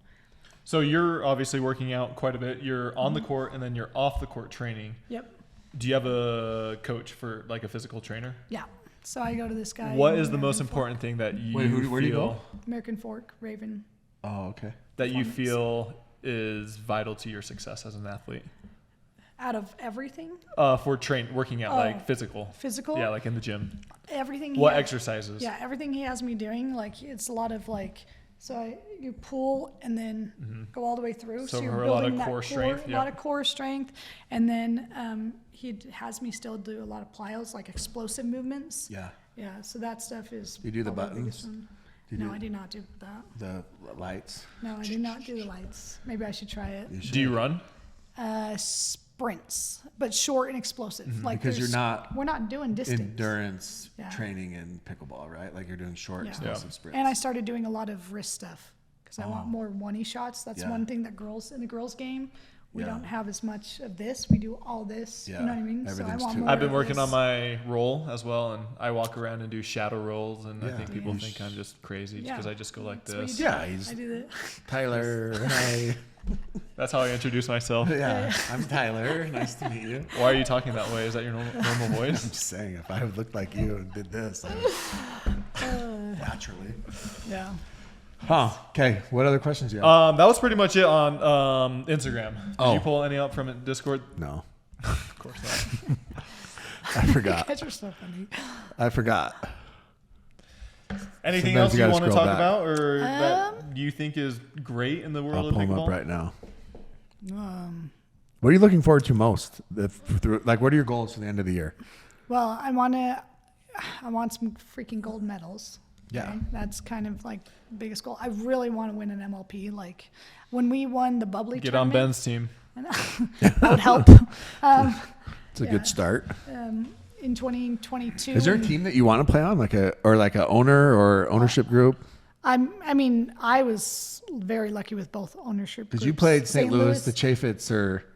S1: So you're obviously working out quite a bit. You're on the court and then you're off the court training.
S3: Yep.
S1: Do you have a coach for like a physical trainer?
S3: Yeah. So I go to this guy.
S1: What is the
S3: American
S1: most
S3: Fork.
S1: important thing that you
S2: Wait, where do you
S1: feel
S2: go?
S3: American Fork, Raven.
S2: Oh, okay.
S1: that you
S3: Performance.
S1: feel is vital to your success as an athlete?
S3: Out of everything,
S1: For working out, like physical.
S3: physical,
S1: Yeah, like in the gym.
S3: everything.
S1: What
S3: has-
S1: exercises?
S3: Yeah, everything he has me doing, like it's a lot of like. So you pull and then go all the way through.
S1: So
S3: you're
S1: for a lot of
S3: building that
S1: core strength,
S3: a
S1: yeah.
S3: lot of core strength, and then he has me still do a lot of plyos, like explosive movements.
S2: Yeah.
S3: Yeah, so that stuff is.
S2: You do the
S3: probably biggest
S2: buttons?
S3: one.
S2: Do you
S3: No,
S2: do
S3: I do not do that.
S2: the lights?
S3: No, I do not do the lights. Maybe I should try it.
S2: You should.
S1: Do you run?
S3: Sprints, but short and explosive. Like
S2: Because you're
S3: there's-
S2: not
S3: We're not doing distance.
S2: endurance
S3: Yeah.
S2: training in pickleball, right? Like you're doing short,
S3: Yeah.
S2: explosive sprints.
S3: And I started doing a lot of wrist stuff because I want more one-e shots. That's
S2: Yeah.
S3: one thing that girls in the girls game, we
S2: Yeah.
S3: don't have as much of this. We do all this.
S2: Yeah.
S3: You know what I mean? So I
S2: Everything's
S3: want
S2: too-
S3: more
S1: I've been
S3: of
S1: working
S3: this.
S1: on my roll as well, and I walk around and do shadow rolls, and I
S2: Yeah.
S1: think people
S2: You
S1: think I'm just crazy
S3: Yeah.
S1: because I just go like
S3: That's what you
S1: this.
S3: do.
S2: Yeah, he's-
S3: I do that.
S2: Tyler, hi.
S1: That's how I introduce myself.
S2: Yeah, I'm Tyler. Nice to meet you.
S1: Why are you talking that way? Is that your normal
S2: I'm
S1: voice?
S2: just saying, if I looked like you and did this, I would naturally.
S3: Yeah.
S2: Huh. Okay. What other questions you have?
S1: That was pretty much it on Instagram. Did
S2: Oh.
S1: you pull any up from Discord?
S2: No,
S1: Of course not.
S2: I forgot.
S3: Catch your stuff, funny.
S2: I forgot.
S1: Anything
S2: Sometimes
S1: else
S2: you
S1: you
S2: gotta
S1: want to
S2: scroll
S1: talk
S2: back.
S1: about, or that you think is great in the world
S2: I'll
S1: of
S2: pull them
S1: pickleball?
S2: up right now.
S3: Um,
S2: What are you looking forward to most? Like, what are your goals for the end of the year?
S3: well, I want some freaking gold medals.
S2: Yeah.
S3: Okay? That's kind of like the biggest goal. I really want to win an MLP. Like when we won the bubbly
S1: Get on
S3: tournament,
S1: Ben's team.
S3: that would help.
S2: It's a good start.
S3: in 2022.
S2: Is there a team that you want to play on, like a owner or ownership group?
S3: I was very lucky with both ownership groups.
S2: Because you played St. Louis, the Chaffetz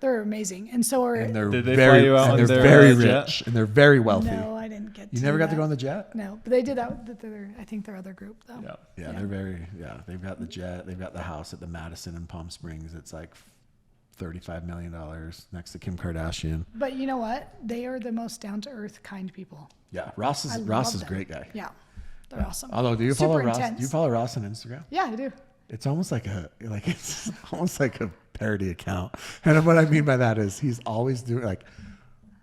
S3: they're amazing, and so are.
S2: And they're
S1: Did they
S2: very,
S1: fly you out
S2: and
S1: on
S2: they're
S1: their
S2: very
S1: jet?
S2: rich and they're very wealthy.
S3: No, I didn't get.
S2: You
S3: to
S2: never got
S3: that.
S2: to go on the jet?
S3: No, but they did that. I think their other group though.
S1: Yeah.
S2: Yeah, they're very. Yeah, they've got the jet. They've got the house at the Madison in Palm Springs. It's like $35 million next to Kim Kardashian.
S3: But you know what? They are the most down to earth, kind people.
S2: Yeah, Ross is a great guy.
S3: Yeah, they're awesome.
S2: Although, do you
S3: Super
S2: follow Ross?
S3: intense.
S2: Do you follow Ross on Instagram?
S3: Yeah, I do.
S2: It's almost like a parody account. And what I mean by that is he's always doing like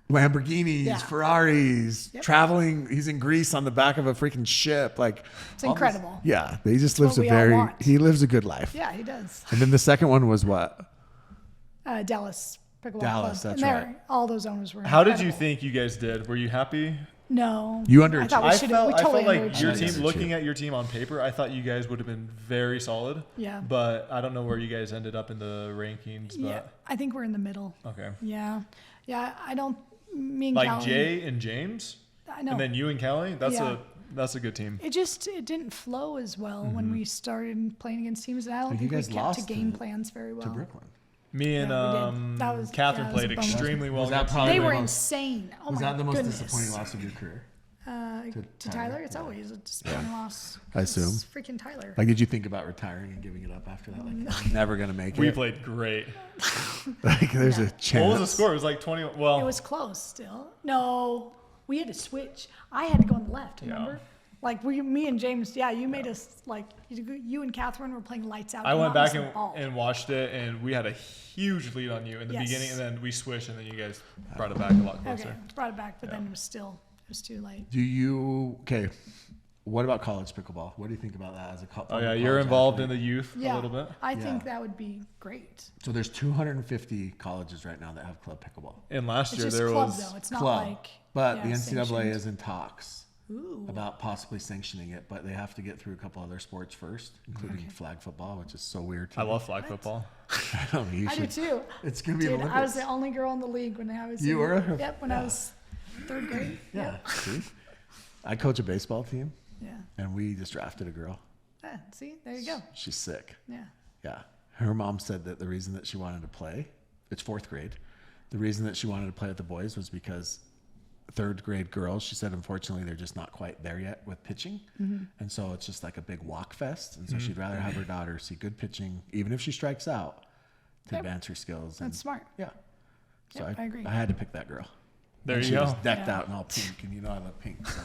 S2: Lamborghinis,
S3: Yeah.
S2: Ferraris, traveling. He's in Greece on the back of a freaking ship. Like
S3: It's incredible.
S2: Yeah, he just lives
S3: what we all want.
S2: he lives a good life.
S3: Yeah, he does.
S2: And then the second one was what?
S3: Dallas Pickleball
S2: Dallas,
S3: Club.
S2: that's
S3: And
S2: right.
S3: all those owners were.
S1: How did you
S3: incredible.
S1: think you guys did? Were you happy?
S3: No.
S2: You
S3: I thought we
S1: I
S3: should.
S1: felt,
S3: We
S1: I
S3: totally
S1: felt like
S3: underachieved.
S1: your
S2: I
S1: team,
S2: underachieved.
S1: looking at your team on paper, I thought you guys would have been very solid.
S3: Yeah.
S1: But I don't know where you guys ended up in the rankings. But
S3: Yeah, I think we're in the middle.
S1: okay.
S3: Yeah, I don't. Me and
S1: Like
S3: Callie,
S1: Jay and James,
S3: I know.
S1: and then you and Callie. That's
S3: Yeah.
S1: a good team.
S3: It didn't flow as well when we started playing against teams, and I don't
S2: Like,
S3: think
S2: you
S3: we
S2: guys
S3: kept
S2: lost
S3: to game
S2: to-
S3: plans very well.
S2: To Brooklyn.
S1: Me and
S3: Yeah, we did. That was-
S1: Catherine
S3: yeah, that was
S1: played
S3: a bummer.
S1: extremely well.
S2: Was that
S1: against
S2: probably
S3: They
S2: the
S3: were
S2: most-
S3: insane. Oh
S2: Was
S3: my
S2: that the most
S3: goodness.
S2: disappointing loss of your career?
S3: To Tyler, it's always a disappointing loss.
S2: I assume.
S3: It's freaking Tyler.
S2: Like, did you think about retiring and giving it up after that? Like, I'm never gonna make
S1: We
S2: it.
S1: played great.
S2: Like, there's a chance.
S1: What was the score? It was like 20. Well,
S3: It was close still. No, we had to switch. I had to go on the left, remember? Like me and James, you made us like, you and Catherine were playing lights out.
S1: I
S3: You
S1: went
S3: not
S1: back
S3: missing a ball.
S1: and watched it, and we had a huge lead on you in the
S3: Yes.
S1: beginning, and then we switched, and then you guys brought it back a lot closer.
S3: Okay, brought it back, but then it was too late.
S2: Okay. What about college pickleball? What do you think about that as a couple?
S1: Oh yeah, you're involved in the youth a little bit.
S3: I think that would be great.
S2: So there's 250 colleges right now that have club pickleball.
S1: And last
S3: It's
S1: year
S3: just
S1: there
S3: club
S1: was
S3: though. It's not
S2: Club.
S3: like.
S2: But the NCAA
S3: sanctioned.
S2: is in talks
S3: Ooh.
S2: about possibly sanctioning it, but they have to get through a couple other sports first, including flag football, which is so weird. To
S1: I
S2: me.
S1: love flag football.
S2: You
S3: I do
S2: should-
S3: too.
S2: It's gonna be an
S3: Dude, I was
S2: Olympics.
S3: the only girl in the league when I was.
S2: You were?
S3: Yep, when I was third grade.
S2: Yeah. See? I coach a baseball team,
S3: Yeah.
S2: and we just drafted a girl.
S3: See, there you go.
S2: She's sick.
S3: Yeah.
S2: Yeah. Her mom said that the reason that she wanted to play, it's fourth grade, the reason that she wanted to play with the boys was because third grade girls, she said, unfortunately, they're just not quite there yet with pitching.
S3: Mm-hmm.
S2: And so it's just like a big walk fest. And so she'd rather have her daughter see good pitching, even if she strikes out, to
S3: Yep.
S2: advance her skills. And
S3: That's smart.
S2: yeah. So
S3: Yep, I agree.
S2: I had to pick that girl.
S1: There
S2: And
S1: you
S2: she
S1: go.
S2: was decked
S3: Yeah.
S2: out in all pink, and you know I love pink. So,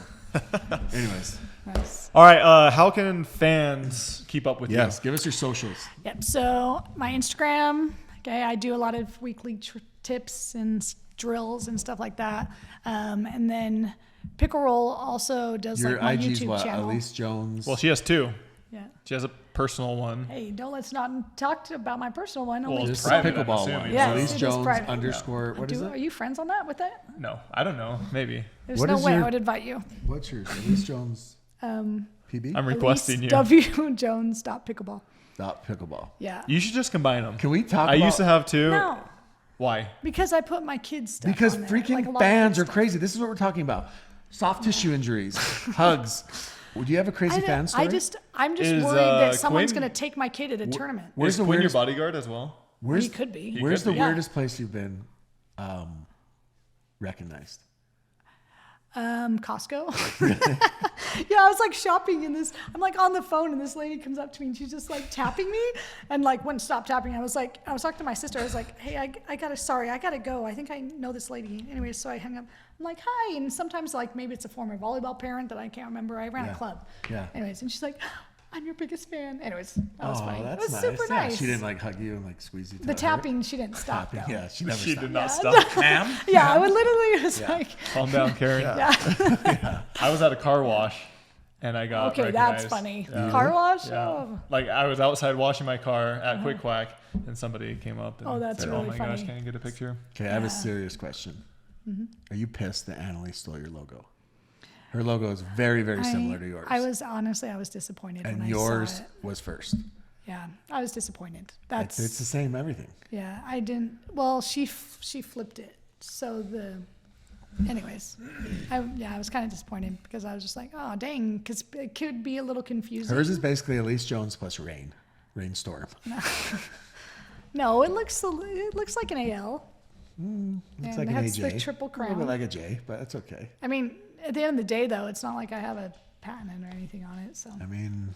S2: anyways,
S3: Nice.
S1: All right, how can fans keep up with
S2: yes,
S1: you?
S2: give us your socials.
S3: Yep. So my Instagram. Okay, I do a lot of weekly tips and drills and stuff like that. And then Pickle Roll also does
S2: Your
S3: like my
S2: IG's
S3: YouTube
S2: what?
S3: channel.
S2: Allyce Jones.
S1: Well, she has two.
S3: Yeah.
S1: She has a personal one.
S3: Hey, let's not talk about my personal one.
S1: Well,
S3: Only
S1: it's
S2: This is
S1: private, I'm
S2: pickleball
S1: assuming.
S2: one.
S3: Yes,
S2: Allyce
S3: it is
S2: Jones
S3: private.
S2: underscore. What is
S3: Are
S2: it?
S3: you friends on that with that?
S1: No, I don't know. Maybe.
S3: There's
S2: What
S3: no
S2: is
S3: way
S2: your-
S3: I would invite you.
S2: What's yours? Allyce Jones PB.
S1: I'm requesting you.
S3: wjones.pickleball.
S2: Pickleball.
S3: Yeah.
S1: You should just combine them.
S2: Can we talk?
S1: I
S2: about,
S1: used to have two.
S3: No,
S1: Why?
S3: because I put my kids stuff
S2: because
S3: on there,
S2: freaking
S3: like a lot of
S2: fans
S3: kids
S2: are
S3: stuff.
S2: crazy. This is what we're talking about. Soft tissue injuries, hugs. Would you have a crazy fan story?
S3: I'm just
S1: Is,
S3: worried that someone's
S1: Quinn-
S3: going to take my kid at a tournament.
S2: Where's
S1: Is
S2: the
S1: Quinn your
S2: weirdest?
S1: bodyguard as well?
S2: Where's
S3: He could be.
S1: He
S2: Where's
S1: could
S2: the
S1: be.
S3: Yeah.
S2: weirdest place you've been recognized?
S3: Costco. Yeah, I was like shopping in this. I'm like on the phone, and this lady comes up to me, and she's just like tapping me, and like wouldn't stop tapping. I was talking to my sister. I was like, hey, I gotta go. I think I know this lady. Anyway, so I hung up. I'm like, hi, and sometimes like maybe it's a former volleyball parent that I can't remember. I ran
S2: Yeah.
S3: a club.
S2: Yeah.
S3: Anyways, and she's like, I'm your biggest fan. Anyways, that was funny.
S2: That's
S3: It was
S2: nice.
S3: super
S2: Yeah,
S3: nice.
S2: she didn't like hug you and like squeeze you. to
S3: The
S2: heart.
S3: tapping, she didn't stop.
S2: Tapping.
S3: Though.
S2: Yeah, she never
S1: She
S2: stopped.
S1: did not
S3: Yeah.
S1: stop. Ma'am?
S3: Yeah, I would literally was
S2: Yeah.
S3: like,
S1: Calm down, Karen.
S3: yeah.
S1: I was at a car wash, and I got
S3: Okay, that's
S1: recognized.
S3: funny.
S1: Yeah.
S3: Car wash?
S1: Yeah.
S3: Oh.
S1: Like I was outside washing my car at Quick Quack, and somebody came up and
S3: Oh, that's
S1: said,
S3: really
S1: "Oh my gosh,
S3: funny.
S1: can I get a picture?"
S2: Okay, I have a
S3: Yeah.
S2: serious question.
S3: Mm-hmm.
S2: Are you pissed that Allyce stole your logo? Her logo is very, very similar to yours.
S3: I was disappointed
S2: and
S3: when
S2: yours
S3: I saw it.
S2: was first.
S3: Yeah, I was disappointed.
S2: It's the same everything.
S3: Yeah, I didn't. Well, she flipped it. So anyways, I was kind of disappointed because I was just like, oh, dang, because it could be a little confusing.
S2: Hers is basically Allyce Jones plus rainstorm.
S3: No, it looks like an AL.
S2: Looks
S3: and
S2: like
S3: it
S2: an
S3: has
S2: AJ.
S3: the triple
S2: A little
S3: crown.
S2: bit like a J, but it's okay.
S3: I mean, at the end of the day, though, it's not like I have a patent or anything on it. So
S2: I mean,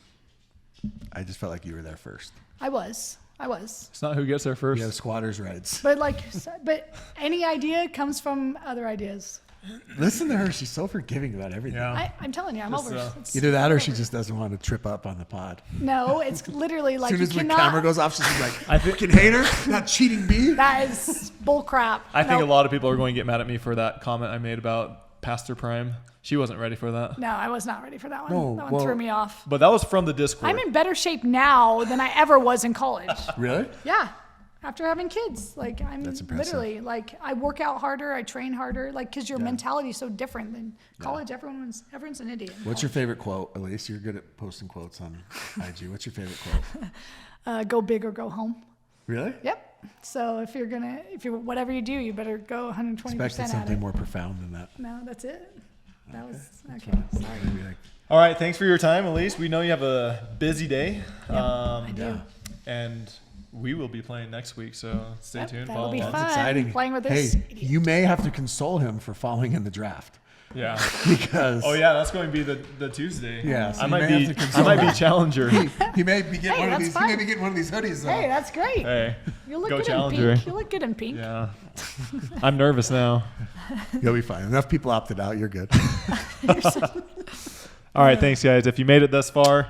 S2: I just felt like you were there first.
S3: I was.
S1: It's not who gets there first.
S2: You have squatters' rights.
S3: But any idea comes from other ideas.
S2: Listen to her. She's so forgiving about everything.
S1: Yeah.
S3: I'm telling you, I'm
S1: Just,
S3: over.
S1: it's
S2: Either that or she just doesn't want to trip up on the pod.
S3: No, it's literally like
S2: As
S3: you
S2: soon as the
S3: cannot.
S2: camera goes off, she's like, fucking hater, not cheating me.
S3: That is bull crap.
S1: I think a lot of people are going to get mad at me for that comment I made about Pastor Prime. She wasn't ready for that.
S3: No, I was not ready for that one.
S2: No,
S3: that one
S2: well-
S3: threw me off.
S1: But that was from the Discord.
S3: I'm in better shape now than I ever was in college.
S2: Really?
S3: Yeah. After having kids, like I'm
S2: That's impressive.
S3: literally like I work out harder, I train harder, like because your mentality is so different than college. Everyone's an idiot.
S2: What's your favorite quote, Allyce? You're good at posting quotes on IG. What's your favorite quote?
S3: Go big or go home.
S2: Really?
S3: Yep. So if you're whatever you do, you better go 120%
S2: Expected
S3: at
S2: something
S3: it.
S2: more profound than that.
S3: No, that's it. That was okay. Sorry.
S2: Maybe like,
S1: All right. Thanks for your time, Allyce. We know you have a busy day.
S3: I do.
S2: yeah.
S1: And we will be playing next week, so stay tuned.
S3: That'll
S1: Follow
S3: be
S1: along.
S3: fun.
S2: Exciting.
S3: Playing with this
S2: Hey,
S3: idiot.
S2: you may have to console him for falling in the draft
S1: Yeah.
S2: because
S1: Oh yeah, that's going to be the Tuesday.
S2: Yeah, so
S1: I
S2: you
S1: might
S2: may
S1: be
S2: have to console
S1: I might be
S2: him.
S1: challenger.
S2: he may be getting
S3: Hey,
S2: one of
S3: that's
S2: these.
S3: fine.
S2: He may be getting one of these hoodies. Though.
S3: Hey, that's great.
S1: Hey.
S3: You look
S1: Go
S3: good
S1: Challenger.
S3: in pink. You look good in pink.
S1: Yeah. I'm nervous now.
S2: You'll be fine. Enough people opted out. You're good.
S1: All right, thanks guys. If you made it thus far,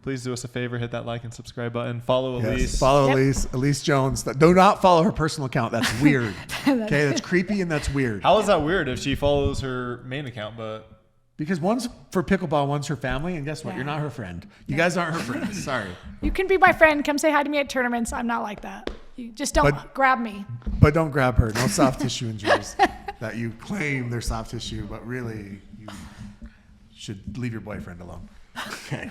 S1: please do us a favor, hit that like and subscribe button. Follow Allyce.
S2: Yes. Follow
S3: Yep.
S2: Allyce Jones. Do not follow her personal account. That's weird. Okay, that's creepy and that's weird.
S1: How is that weird if she follows her main account, but
S2: Because one's for pickleball, one's her family, and guess what?
S3: Yeah.
S2: You're not her friend. You guys aren't her friends. Sorry.
S3: You can be my friend. Come say hi to me at tournaments. I'm not like that. You just don't
S2: But-
S3: grab me.
S2: But don't grab her. No soft tissue injuries that you claim they're soft tissue, but really you should leave your boyfriend alone. Okay.